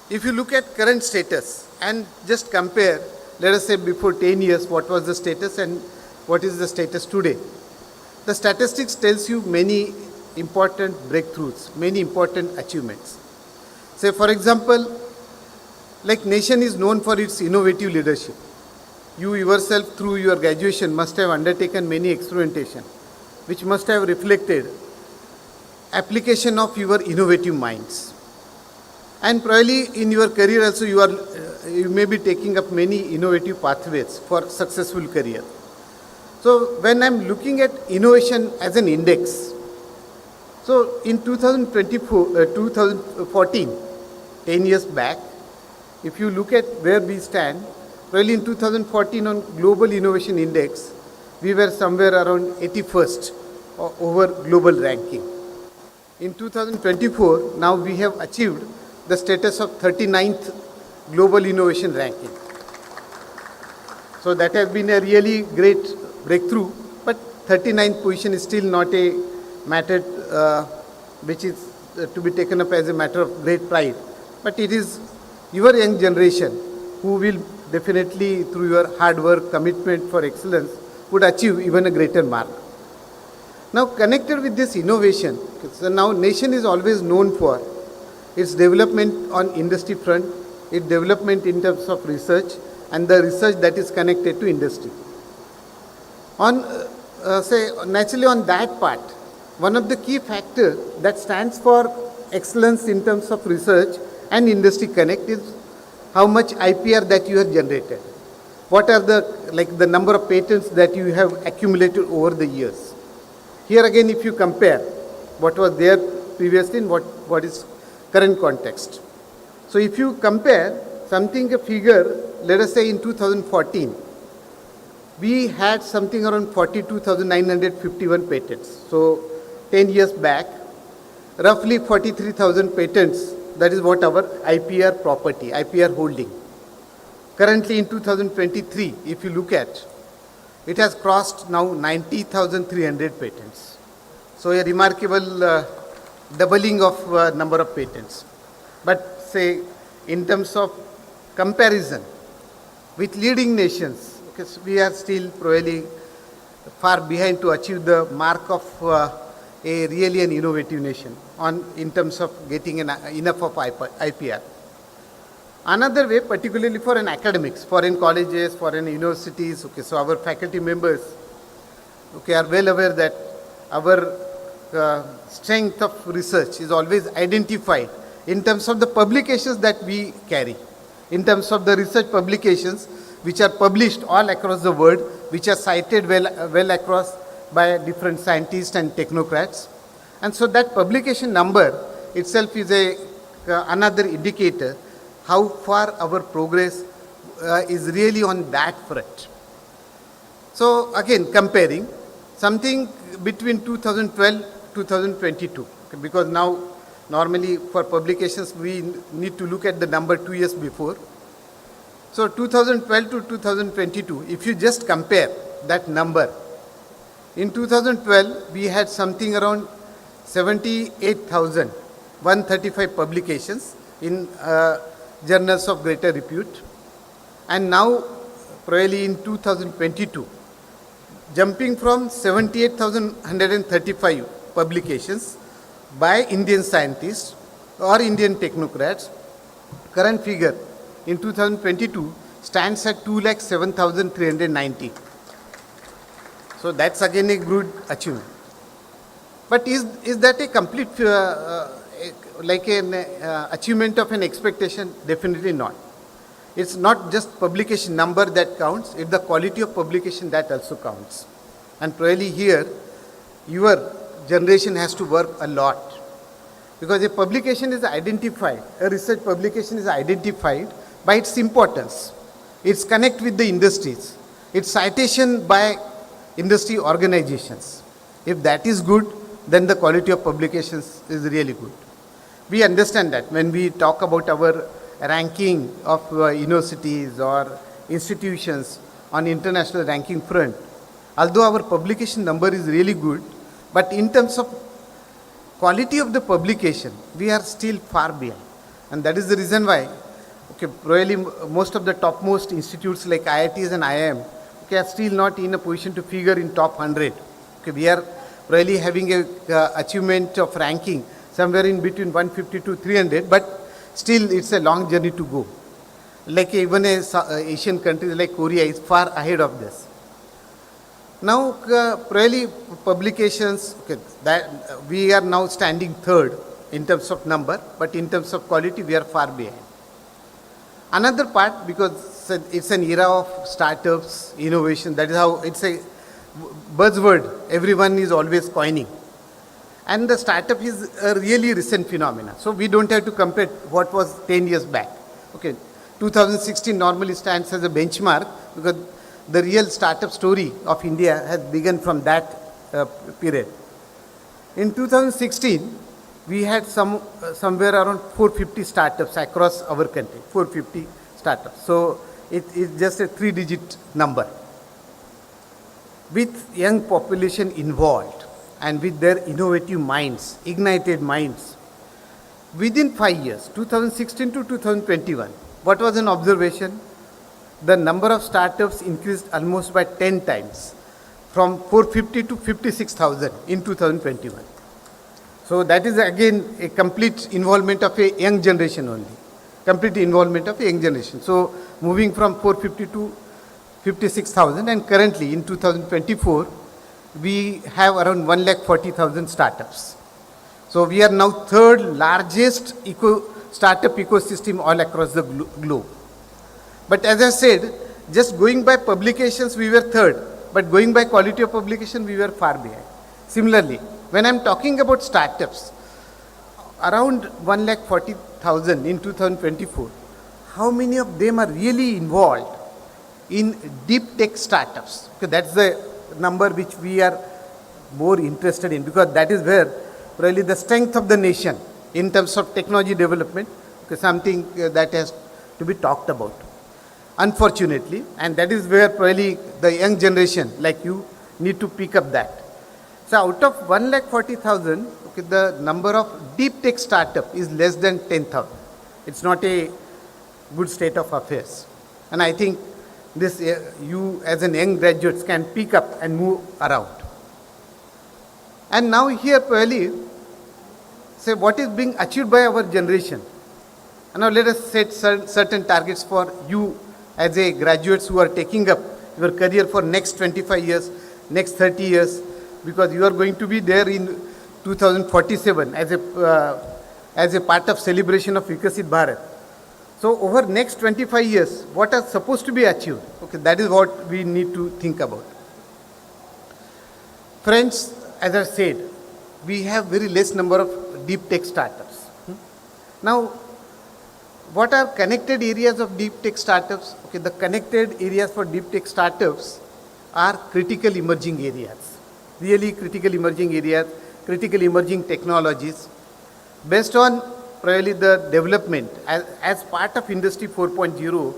If you look at current status and just compare, let us say before 10 years, what was the status and what is the status today. The statistics tells you many important breakthroughs, many important achievements. Say for example, like nation is known for its innovative leadership. You yourself through your graduation must have undertaken many experimentation, which must have reflected application of your innovative minds. And probably in your career also you may be taking up many innovative pathways for successful career. So when I'm looking at innovation as an index, so in 2014, 10 years back, if you look at where we stand, probably in 2014 on Global Innovation Index, we were somewhere around 81st over global ranking. In 2024, now we have achieved the status of 39th Global Innovation Ranking. So that has been a really great breakthrough, but 39th position is still not a matter which is to be taken up as a matter of great pride. But it is your young generation who will definitely through your hard work, commitment for excellence would achieve even a greater mark. Now connected with this innovation, so now nation is always known for its development on industry front, its development in terms of research and the research that is connected to industry. On naturally on that part, one of the key factors that stands for excellence in terms of research and industry connect is how much IPR that you have generated. What are the number of patents that you have accumulated over the years. Here again, if you compare what was there previously and what is current context. So if you compare something, a figure, let us say in 2014, we had something around 42,951 patents. So 10 years back, roughly 43,000 patents, that is what our IPR property, IPR holding. Currently in 2023, if you look at, it has crossed now 90,300 patents. So a remarkable doubling of number of patents. But say in terms of comparison with leading nations, okay, so we are still probably far behind to achieve the mark of a really an innovative nation in terms of getting enough of IPR. Another way, particularly for an academics, foreign colleges, foreign universities, okay, so our faculty members, okay, are well aware that our strength of research is always identified in terms of the publications that we carry, in terms of the research publications which are published all across the world, which are cited well across by different scientists and technocrats. And so that publication number itself is another indicator how far our progress is really on that front. So again, comparing something between 2012 2022, okay, because now normally for publications we need to look at the number 2 years before. So 2012 to 2022, if you just compare that number, in 2012 we had something around 78,135 publications in journals of greater repute, and now probably in 2022, jumping from 78,135 publications by Indian scientists or Indian technocrats, current figure in 2022 stands at 207,390. So that's again a good achievement. But is that a complete like an achievement of an expectation? Definitely not. It's not just publication number that counts, it's the quality of publication that also counts. And probably here, your generation has to work a lot. Because a publication is identified, a research publication is identified by its importance, its connect with the industries, its citation by industry organizations. If that is good, then the quality of publications is really good. We understand that when we talk about our ranking of universities or institutions on international ranking front, although our publication number is really good, but in terms of quality of the publication, we are still far behind. And that is the reason why, okay, probably most of the topmost institutes like IITs and IIM, okay, are still not in a position to figure in top 100. Okay, we are probably having a achievement of ranking somewhere in between 150 to 300, but still it's a long journey to go. Like even Asian countries like Korea is far ahead of this. Now, probably publications, okay, that we are now standing third in terms of number, but in terms of quality, we are far behind. Another part, because it's an era of startups, innovation, that is how it's a buzzword everyone is always coining. And the startup is a really recent phenomena. So we don't have to compare what was 10 years back. Okay, 2016 normally stands as a benchmark because the real startup story of India has begun from that period. In 2016, we had somewhere around 450 startups across our country, 450 startups. So it is just a 3-digit number. With young population involved and with their innovative minds, ignited minds, within 5 years, 2016 to 2021, what was an observation? The number of startups increased almost by 10 times, from 450 to 56,000 in 2021. So that is again a complete involvement of a young generation only, complete involvement of a young generation. So moving from 450 to 56,000, and currently in 2024, we have around 140,000 startups. So we are now third largest startup ecosystem all across the globe. But as I said, just going by publications, we were third, but going by quality of publication, we were far behind. Similarly, when I'm talking about startups, around 140,000 in 2024, how many of them are really involved in deep tech startups? Okay, that's the number which we are more interested in, because that is where probably the strength of the nation in terms of technology development, something that has to be talked about. Unfortunately, and that is where probably the young generation like you need to pick up that. So out of 1,40,000, okay, the number of deep tech startup is less than 10,000. It's not a good state of affairs. And I think this you as an young graduates can pick up and move around. And now here probably say what is being achieved by our generation. And now let us set certain targets for you as a graduates who are taking up your career for next 25 years, next 30 years, because you are going to be there in 2047 as a part of celebration of Vikasit Bharat. So over next 25 years, what are supposed to be achieved? Okay, that is what we need to think about. Friends, as I said, we have very less number of deep tech startups. Now, what are connected areas of deep tech startups? Okay, the connected areas for deep tech startups are critical emerging areas. Really critical emerging areas, critical emerging technologies. Based on probably the development, as part of Industry 4.0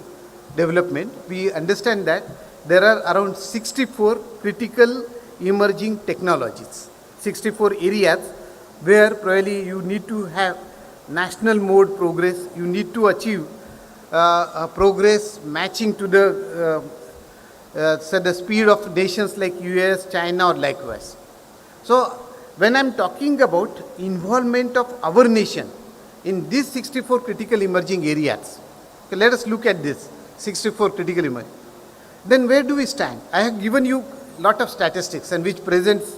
development, we understand that there are around 64 critical emerging technologies. 64 areas where probably you need to have national mode progress, you need to achieve progress matching to the speed of nations like US, China or likewise. So when I'm talking about involvement of our nation in these 64 critical emerging areas, okay, let us look at this 64 critical emerging. Then where do we stand? I have given you a lot of statistics and which presents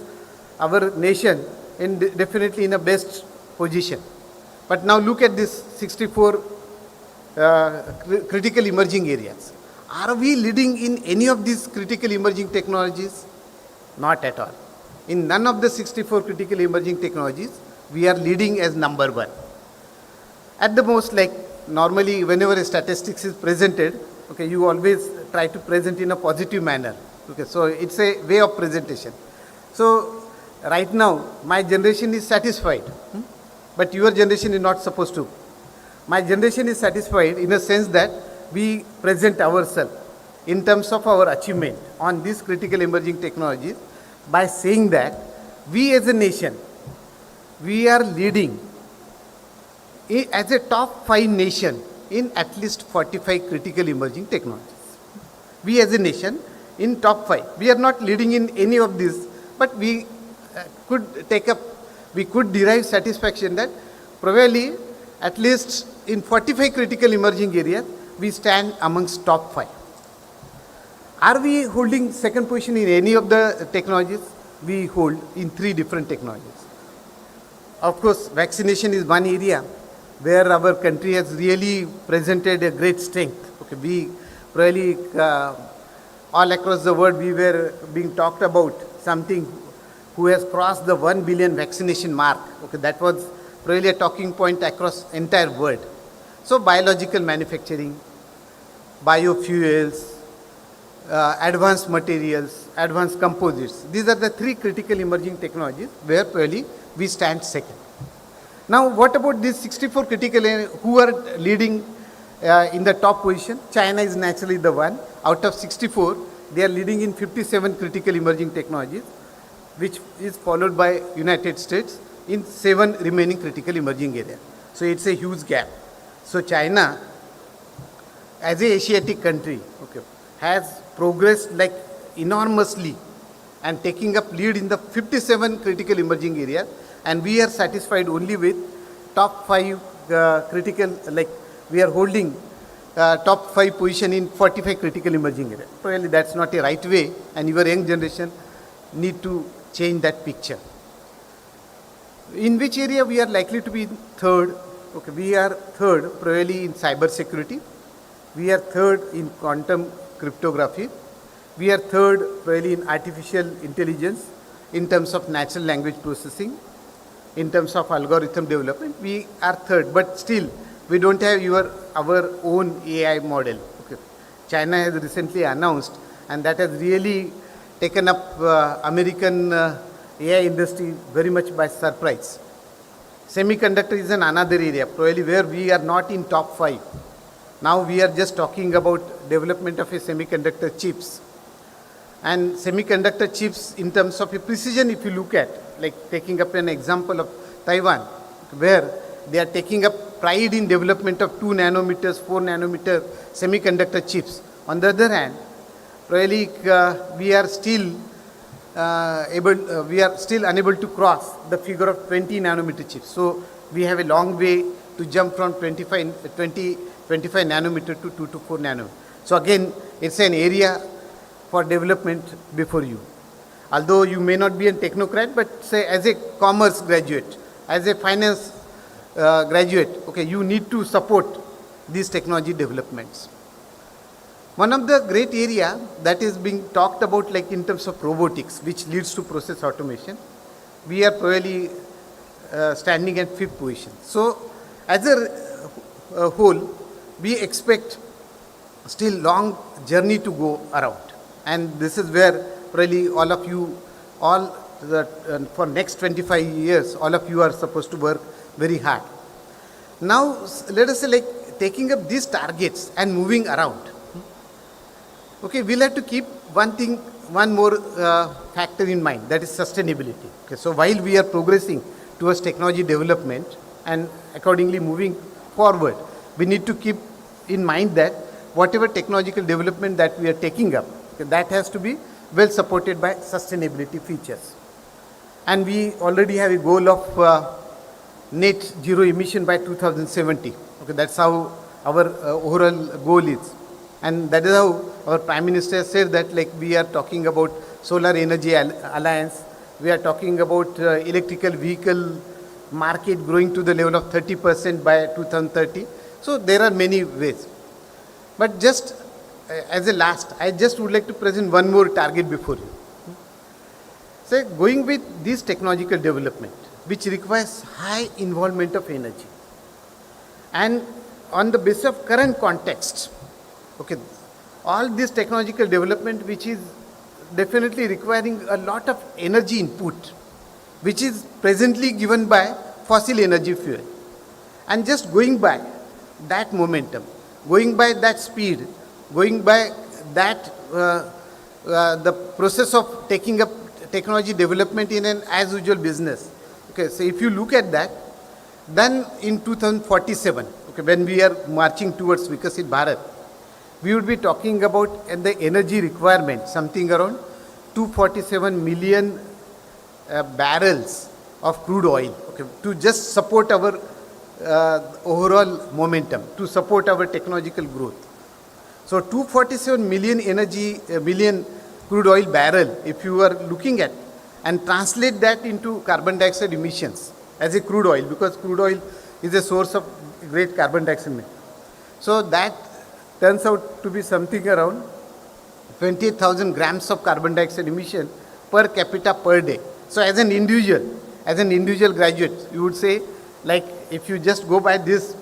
our nation in definitely in a best position. But now look at this 64 critical emerging areas. Are we leading in any of these critical emerging technologies? Not at all. In none of the 64 critical emerging technologies, we are leading as number one. At the most, like normally whenever a statistics is presented, okay, you always try to present in a positive manner. Okay, so it's a way of presentation. So right now, my generation is satisfied. But your generation is not supposed to. My generation is satisfied in a sense that we present ourselves in terms of our achievement on these critical emerging technologies by saying that we as a nation, we are leading as a top 5 nation in at least 45 critical emerging technologies. We as a nation in top 5. We are not leading in any of these, but we could derive satisfaction that probably at least in 45 critical emerging areas, we stand amongst top 5. Are we holding second position in any of the technologies? We hold in 3 different technologies. Of course, vaccination is one area where our country has really presented a great strength. Okay, we probably all across the world we were being talked about something who has crossed the 1 billion vaccination mark. Okay, that was really a talking point across entire world. So biological manufacturing, biofuels, advanced materials, advanced composites. These are the 3 critical emerging technologies where probably we stand second. Now what about these 64 critical who are leading in the top position? China is naturally the one. Out of 64, they are leading in 57 critical emerging technologies, which is followed by United States in 7 remaining critical emerging areas. So it's a huge gap. So China, as a Asiatic country, okay, has progressed like enormously and taking up lead in the 57 critical emerging areas, and we are satisfied only with top 5 critical, like we are holding top 5 position in 45 critical emerging areas. Probably that's not a right way, and your young generation need to change that picture. In which area we are likely to be third? Okay, we are third probably in cyber security. We are third in quantum cryptography. We are third probably in artificial intelligence in terms of natural language processing. In terms of algorithm development, we are third, but still we don't have our own AI model. Okay. China has recently announced, and that has really taken up American AI industry very much by surprise. Semiconductor is another area, probably where we are not in top 5. Now we are just talking about development of a semiconductor chips. And semiconductor chips in terms of a precision, if you look at, like taking up an example of Taiwan, where they are taking up pride in development of 2 nanometers, 4 nanometer semiconductor chips. On the other hand, really we are still unable to cross the figure of 20 nanometer chips. So we have a long way to jump from 25 nanometer to 2 to 4 nanometer. So again, it's an area for development before you. Although you may not be a technocrat, but say as a commerce graduate, as a finance graduate, okay, you need to support these technology developments. One of the great area that is being talked about, like in terms of robotics, which leads to process automation, we are probably standing at 5th position. So as a whole, we expect still long journey to go around. And this is where probably all of you, for next 25 years, all of you are supposed to work very hard. Now, let us say like taking up these targets and moving around. Okay, we'll have to keep one more factor in mind, that is sustainability. Okay, so while we are progressing towards technology development and accordingly moving forward, we need to keep in mind that whatever technological development that we are taking up, okay, that has to be well supported by sustainability features. And we already have a goal of net zero emission by 2070. Okay, that's how our overall goal is. And that is how our Prime Minister said that, like, we are talking about Solar Energy Alliance, we are talking about electrical vehicle market growing to the level of 30% by 2030. So there are many ways. But just as a last, I just would like to present one more target before you. So going with this technological development, which requires high involvement of energy, and on the basis of current context, okay, all this technological development which is definitely requiring a lot of energy input, which is presently given by fossil energy fuel. And just going by that momentum, going by that speed, going by that the process of taking up technology development in an as usual business. Okay, so if you look at that, then in 2047, okay, when we are marching towards Vikasit Bharat, we would be talking about the energy requirement, something around 247 million barrels of crude oil, okay, to just support our overall momentum, to support our technological growth. So 247 million crude oil barrel, if you are looking at and translate that into carbon dioxide emissions as a crude oil, because crude oil is a source of great carbon dioxide emission. So that turns out to be something around 20,000 grams of carbon dioxide emission per capita per day. So as an individual graduate, you would say, like, if you just go by this,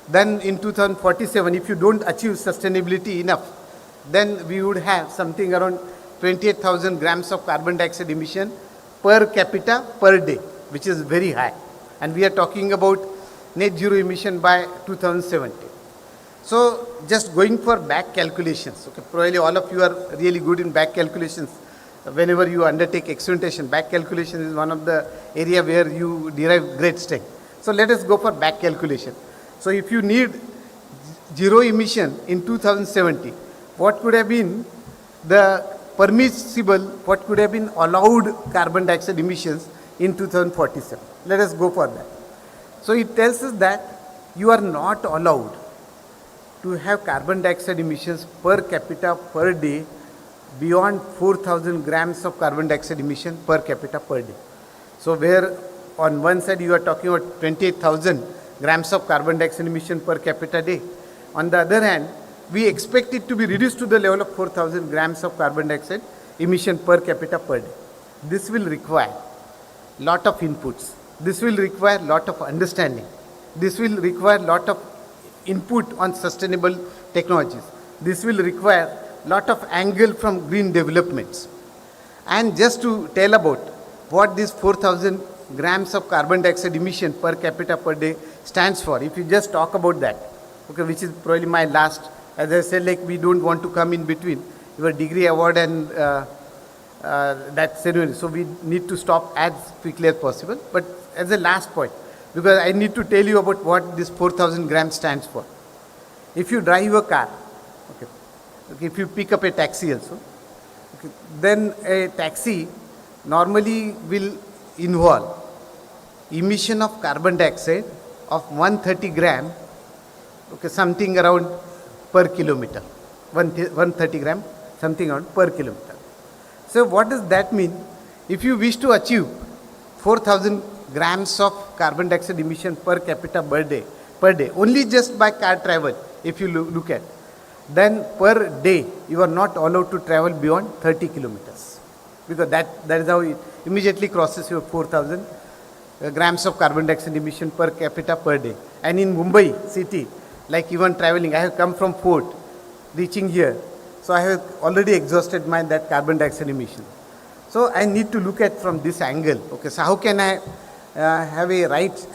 then in 2047, if you don't achieve sustainability enough, then we would have something around 28,000 grams of carbon dioxide emission per capita per day, which is very high. And we are talking about net zero emission by 2070. So just going for back calculations, okay, probably all of you are really good in back calculations. Whenever you undertake experimentation, back calculation is one of the area where you derive great strength. So let us go for back calculation. So if you need zero emission in 2070, what could have been the permissible, what could have been allowed carbon dioxide emissions in 2047? Let us go for that. So it tells us that you are not allowed to have carbon dioxide emissions per capita per day beyond 4,000 grams of carbon dioxide emission per capita per day. So where on one side you are talking about 28,000 grams of carbon dioxide emission per capita day. On the other hand, we expect it to be reduced to the level of 4,000 grams of carbon dioxide emission per capita per day. This will require lot of inputs. This will require lot of understanding. This will require lot of input on sustainable technologies. This will require lot of angle from green developments. And just to tell about what this 4,000 grams of carbon dioxide emission per capita per day stands for. If you just talk about that, okay, which is probably my last, as I said, like we don't want to come in between your degree award and that ceremony. So we need to stop as quickly as possible. But as a last point, because I need to tell you about what this 4,000 grams stands for. If you drive a car, okay, if you pick up a taxi also, okay, then a taxi normally will involve emission of carbon dioxide of 130 gram, okay, something around per kilometer, 130 gram, something around per kilometer. So what does that mean? If you wish to achieve 4,000 grams of carbon dioxide emission per capita per day, only just by car travel, if you look at, then per day you are not allowed to travel beyond 30 kilometers. Because that is how it immediately crosses your 4,000 grams of carbon dioxide emission per capita per day. And in Mumbai city, like even traveling, I have come from Fort, reaching here. So I have already exhausted that carbon dioxide emission. So I need to look at from this angle. Okay, so how can I have a right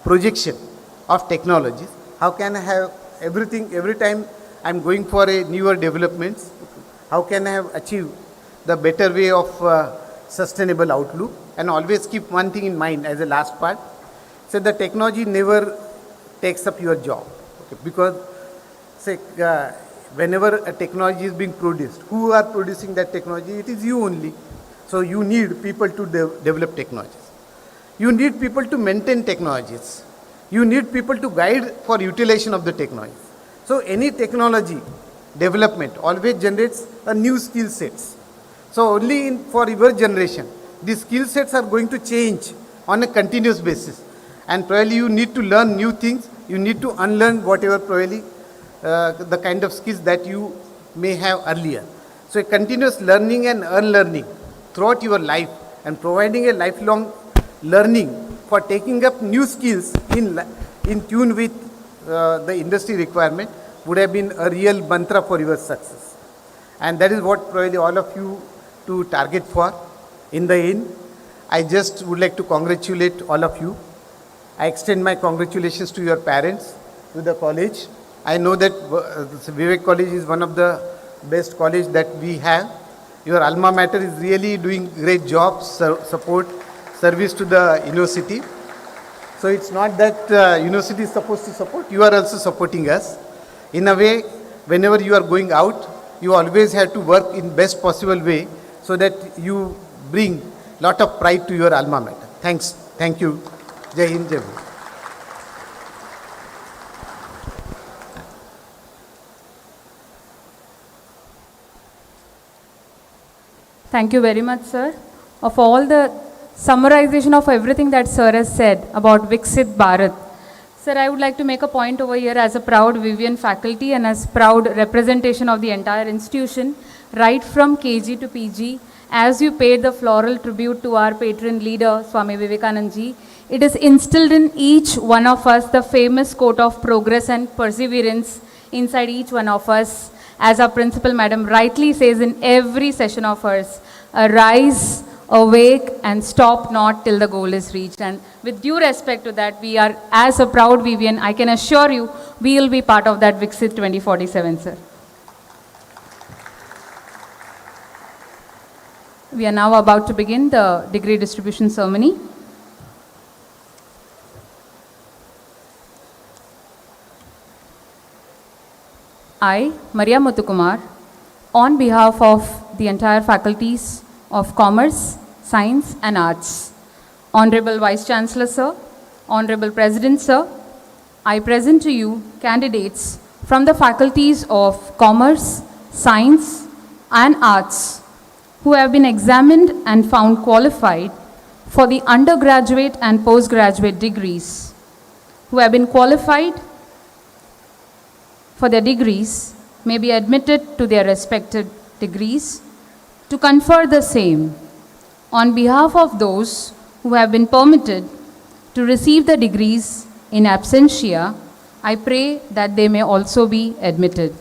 projection of technologies? How can I have everything, every time I'm going for a newer developments, how can I have achieved the better way of sustainable outlook? And always keep one thing in mind as a last part. So the technology never takes up your job. Okay, because say, whenever a technology is being produced, who are producing that technology? It is you only. So you need people to develop technologies. You need people to maintain technologies. You need people to guide for utilization of the technology. So any technology development always generates a new skill sets. So only for your generation, these skill sets are going to change on a continuous basis. And probably you need to learn new things. You need to unlearn whatever probably the kind of skills that you may have earlier. So a continuous learning and unlearning throughout your life and providing a lifelong learning for taking up new skills in tune with the industry requirement would have been a real mantra for your success. And that is what probably all of you to target for. In the end, I just would like to congratulate all of you. I extend my congratulations to your parents, to the college. I know that Vivek College is one of the best college that we have. Your alma mater is really doing great job, service to the university. So it's not that university is supposed to support, you are also supporting us. In a way, whenever you are going out, you always have to work in best possible way so that you bring lot of pride to your alma mater. Thanks. Thank you. Jai Hind, Jai Bhut. Thank you very much, sir. Of all the summarization of everything that sir has said about Viksit Bharat, sir, I would like to make a point over here as a proud Vivian faculty and as proud representation of the entire institution, right from KG to PG, as you paid the floral tribute to our patron leader, Swami Vivekanand ji, it is instilled in each one of us the famous quote of progress and perseverance inside each one of us. As our principal madam rightly says in every session of hers, arise, awake and stop not till the goal is reached. And with due respect to that, we are, as a proud Vivian, I can assure you, we will be part of that Viksit 2047, sir. We are now about to begin the degree distribution ceremony. I, Maria Muthukumar, on behalf of the entire faculties of Commerce, Science and Arts, Honorable Vice Chancellor Sir, Honorable President Sir, I present to you candidates from the faculties of Commerce, Science and Arts who have been examined and found qualified for the undergraduate and postgraduate degrees, who have been qualified for their degrees may be admitted to their respective degrees to confer the same. On behalf of those who have been permitted to receive the degrees in absentia, I pray that they may also be admitted.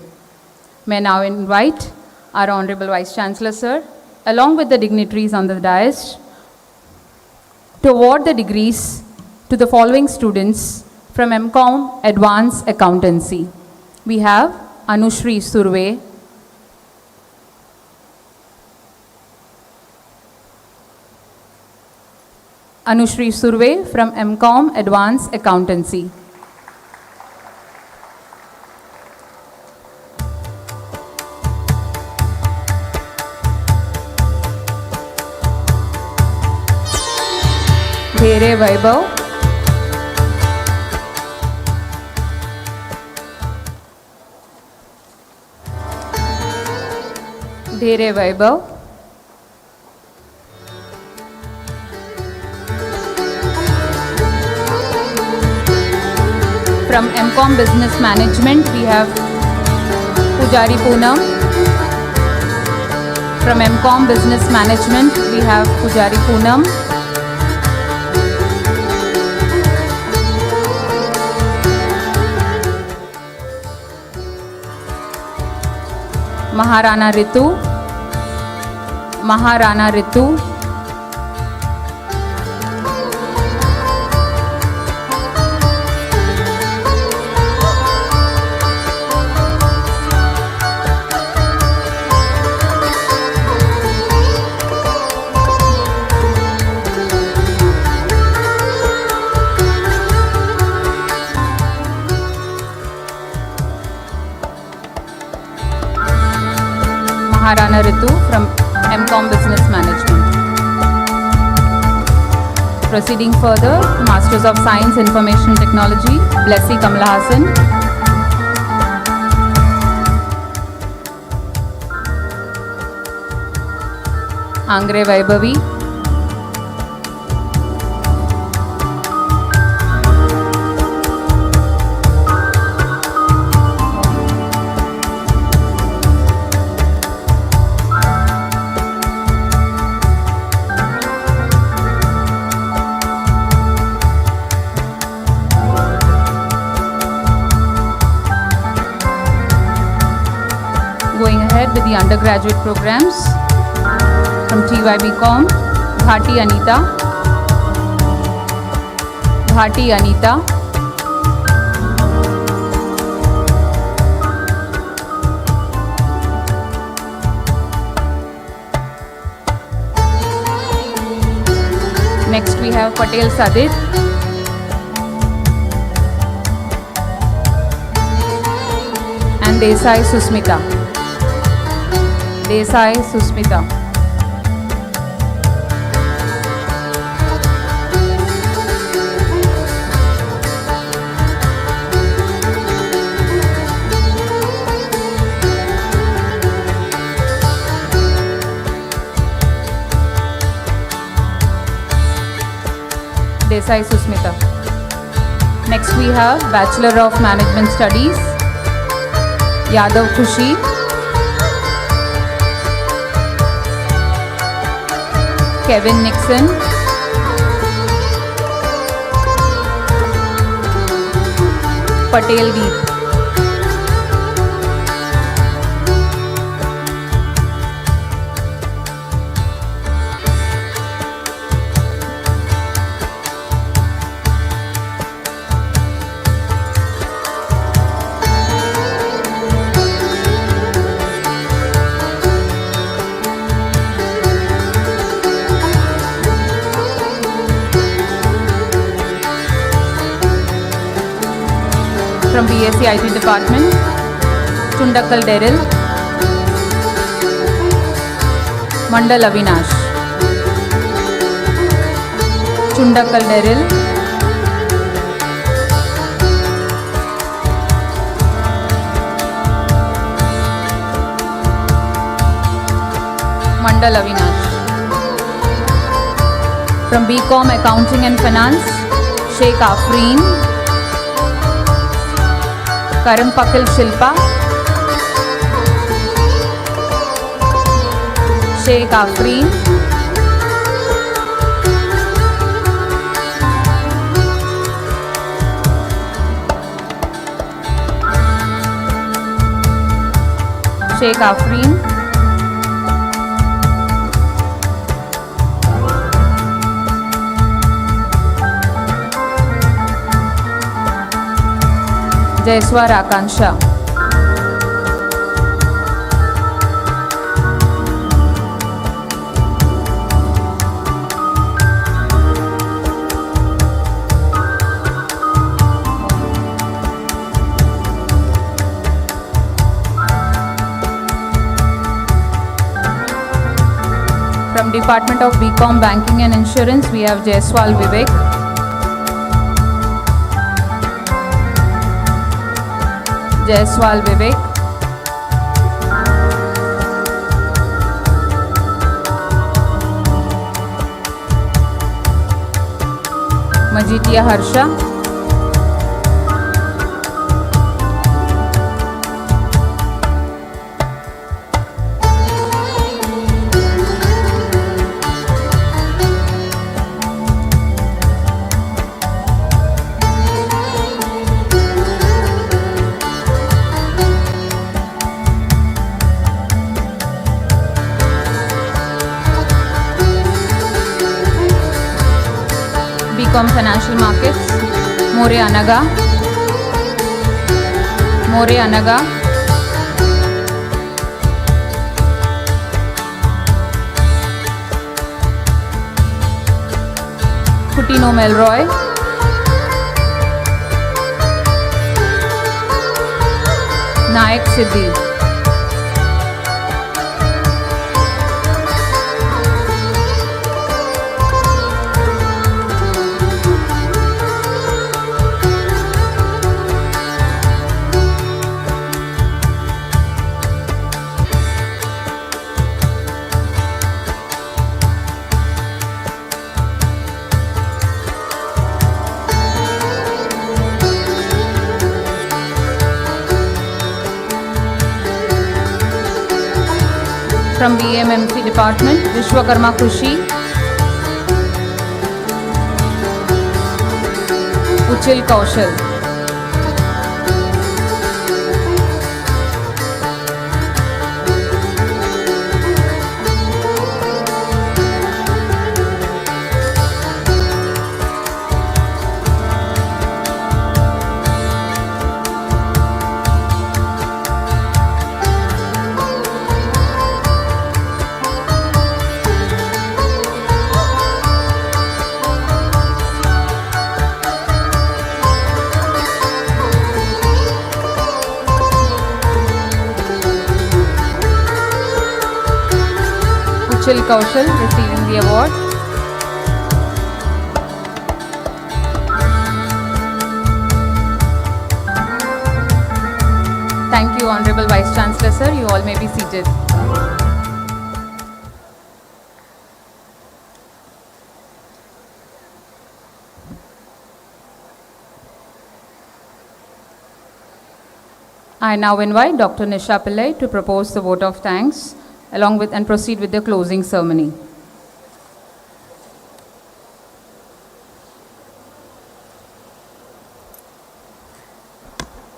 May I now invite our Honorable Vice Chancellor Sir, along with the dignitaries on the dais, to award the degrees to the following students from MCOM Advanced Accountancy. We have Anushri Surve, from MCOM Advanced Accountancy. Dhere Vaibhav, From MCOM Business Management, we have Pujari Poonam. From MCOM Business Management, we have Pujari Poonam. Maharana Ritu. Maharana Ritu from MCOM Business Management. Proceeding further, Masters of Science Information Technology, Blessy Kamala Hassan. Angre Vaibhavi. Going ahead with the undergraduate programs from TYBCom, Bhati Anita. Next we have Patel Sadit. And Desai Susmita. Desai Susmita. Next we have Bachelor of Management Studies, Yadav Khushi. Kevin Nixon. Patel Deep. From BSc IT Department, Chundakal Daryl, Mandal Avinash, Chundakal Daryl, Mandal Avinash. From BCom Accounting and Finance, Sheikh Afreen, Karampakal Shilpa, Sheikh Afreen, Jaiswar Akansha. From Department of BCom Banking and Insurance, we have Jaiswal Vivek. Jaiswal Vivek. Majitia Harsha. BCom Financial Markets, More Anaga. More Anaga. Kutino Melroy. Nayak Siddhi. From BMMC Department, Vishwakarma Khushi, Uchil Kaushal. Uchil Kaushal receiving the award. Thank you, Honorable Vice Chancellor, sir. You all may be seated. I now invite Dr. Nisha Pillai to propose the vote of thanks along with and proceed with the closing ceremony.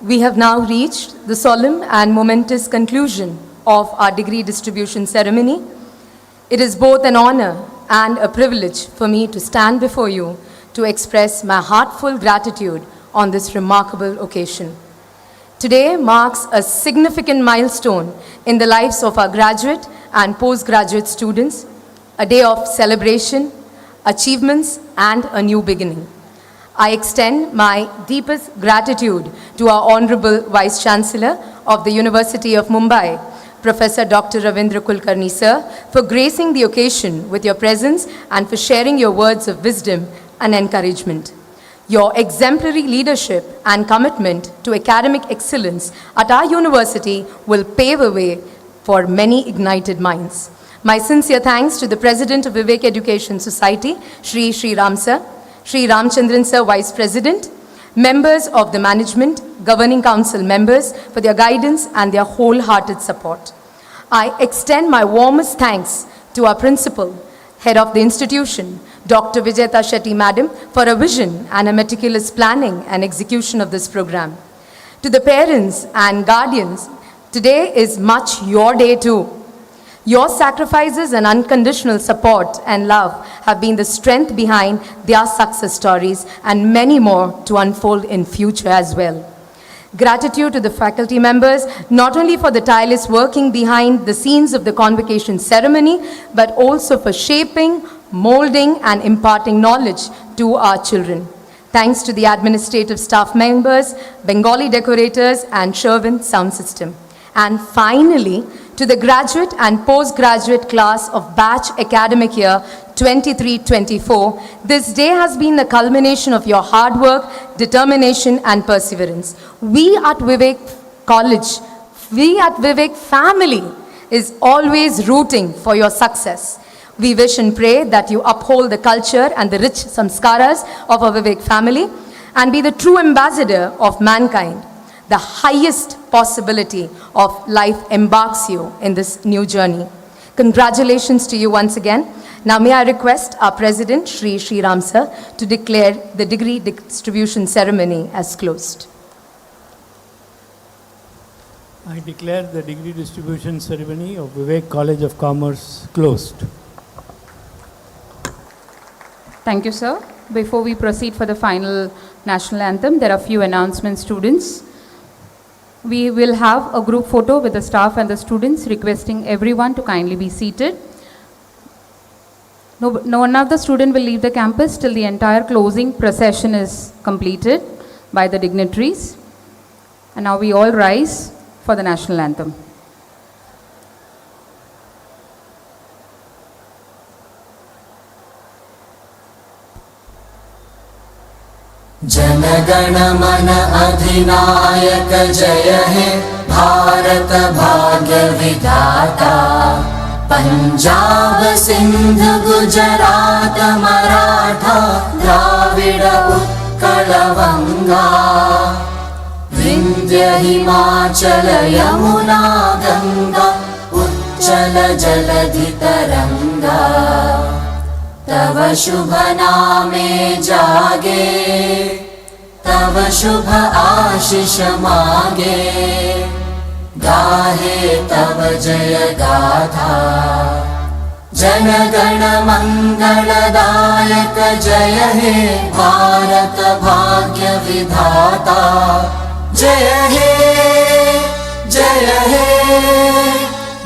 We have now reached the solemn and momentous conclusion of our degree distribution ceremony. It is both an honor and a privilege for me to stand before you to express my heartfelt gratitude on this remarkable occasion. Today marks a significant milestone in the lives of our graduate and postgraduate students, a day of celebration, achievements, and a new beginning. I extend my deepest gratitude to our Honorable Vice Chancellor of the University of Mumbai, Professor Dr. Ravindra Kulkarni, sir, for gracing the occasion with your presence and for sharing your words of wisdom and encouragement. Your exemplary leadership and commitment to academic excellence at our university will pave a way for many ignited minds. My sincere thanks to the President of Vivek Education Society, Shri Ram sir, Shri Ramchandran sir, Vice President, members of the management, governing council members for their guidance and their wholehearted support. I extend my warmest thanks to our principal, head of the institution, Dr. Vidyalaya Shetty Madam, for a vision and a meticulous planning and execution of this program. To the parents and guardians, today is much your day too. Your sacrifices and unconditional support and love have been the strength behind their success stories and many more to unfold in future as well. Gratitude to the faculty members, not only for the tireless working behind the scenes of the convocation ceremony, but also for shaping, molding, and imparting knowledge to our children. Thanks to the administrative staff members, Bengali decorators, and Sherwin sound system. And finally, to the graduate and postgraduate class of batch academic year 23-24, this day has been the culmination of your hard work, determination, and perseverance. We at Vivek College, we at Vivek family is always rooting for your success. We wish and pray that you uphold the culture and the rich samskaras of our Vivek family and be the true ambassador of mankind. The highest possibility of life embarks you in this new journey. Congratulations to you once again. Now may I request our President, Shri Ram Sir, to declare the degree distribution ceremony as closed. I declare the degree distribution ceremony of Vivek College of Commerce closed. Thank you, sir. Before we proceed for the final national anthem, there are a few announcements, students. We will have a group photo with the staff and the students, requesting everyone to kindly be seated. None of the students will leave the campus till the entire closing procession is completed by the dignitaries. And now we all rise for the national anthem. जनगण मन अधिनायक जय हे भारत भाग्य विधाता पंजाब सिंध गुजरात मराठा द्राविड उत्कल वंगा विंध्य हिमाचल यमुना गंगा उच्चल जलधि तरंगा तव शुभ नामे जागे तव शुभ आशीष मागे गाहे तव जय गाथा जनगण मंगलदायक जय हे भारत भाग्य विधाता जय हे जय हे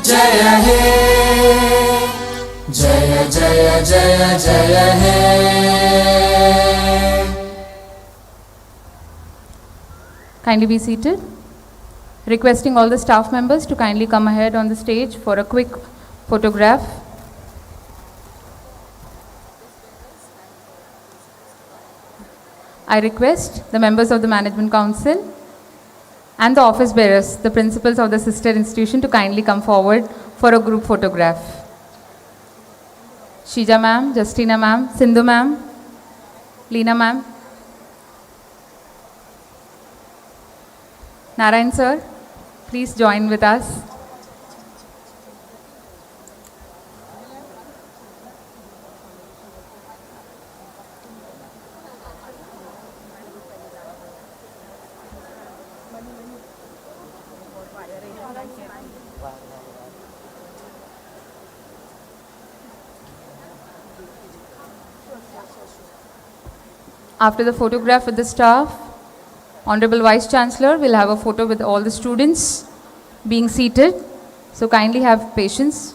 जय हे जय जय जय जय हे. Kindly be seated. Requesting all the staff members to kindly come ahead on the stage for a quick photograph. I request the members of the Management Council and the office bearers, the principals of the sister institution, to kindly come forward for a group photograph. Shija ma'am, Justina ma'am, Sindhu ma'am, Leena ma'am. Narayan sir, please join with us. After the photograph with the staff, Honorable Vice Chancellor will have a photo with all the students being seated. So kindly have patience.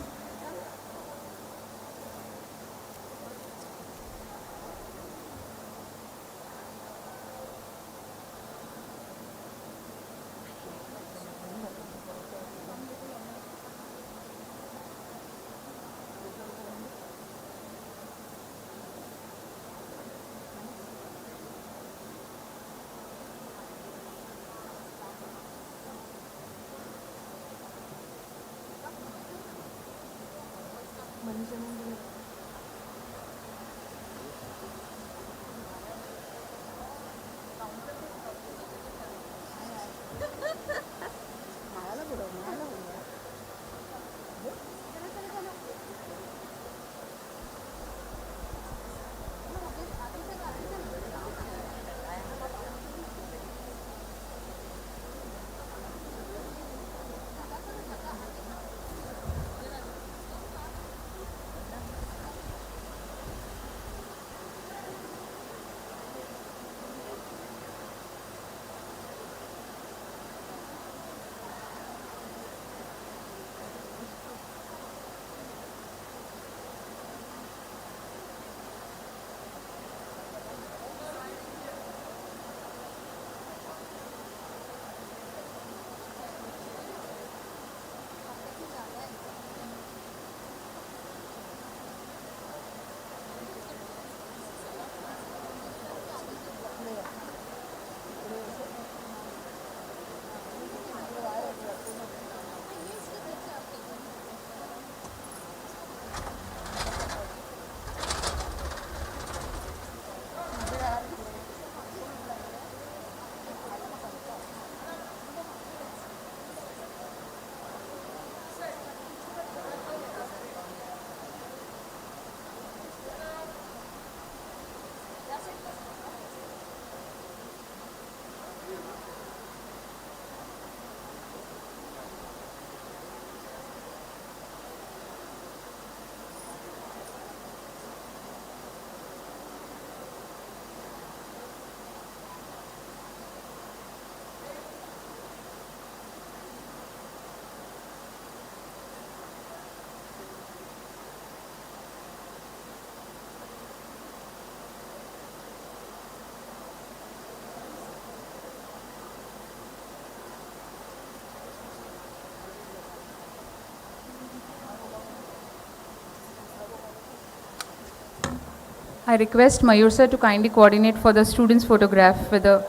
I request Mayur sir to kindly coordinate for the students' photograph with the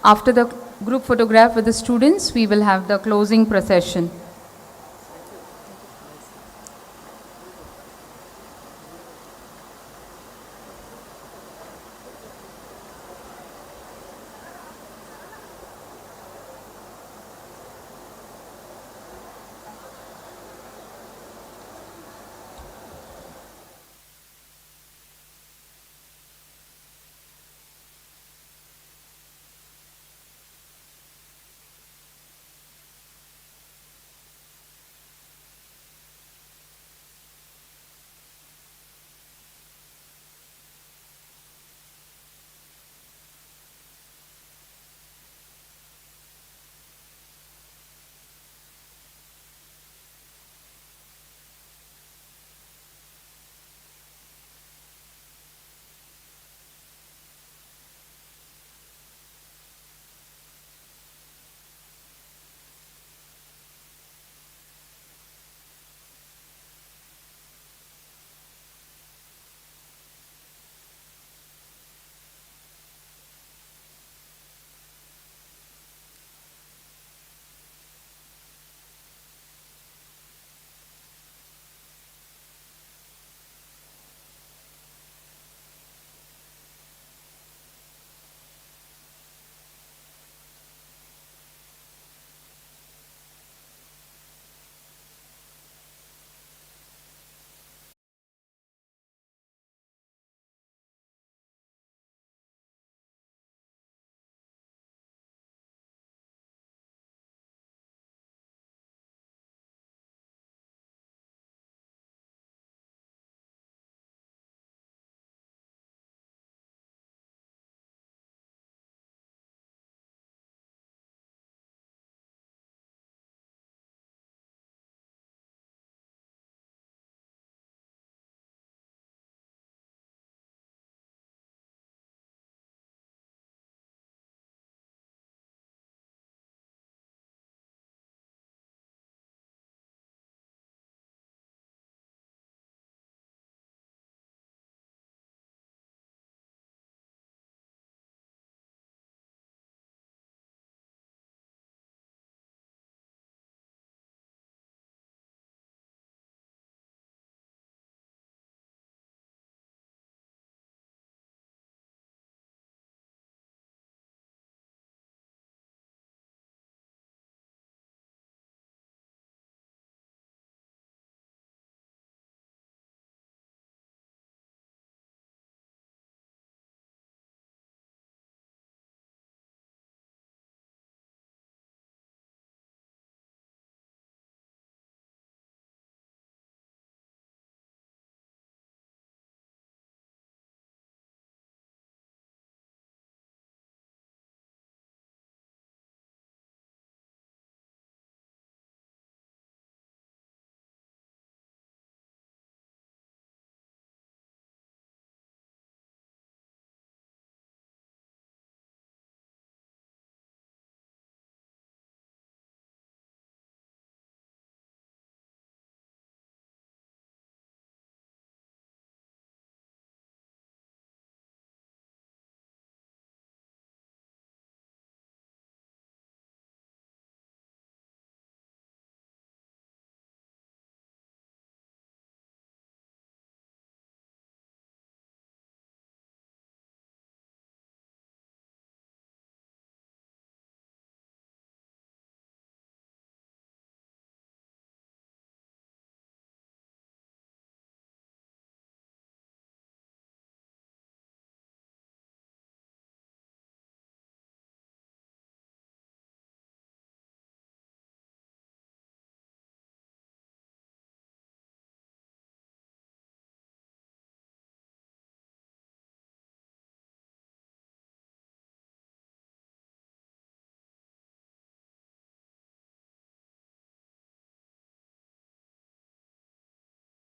After the group photograph with the students, we will have the closing procession.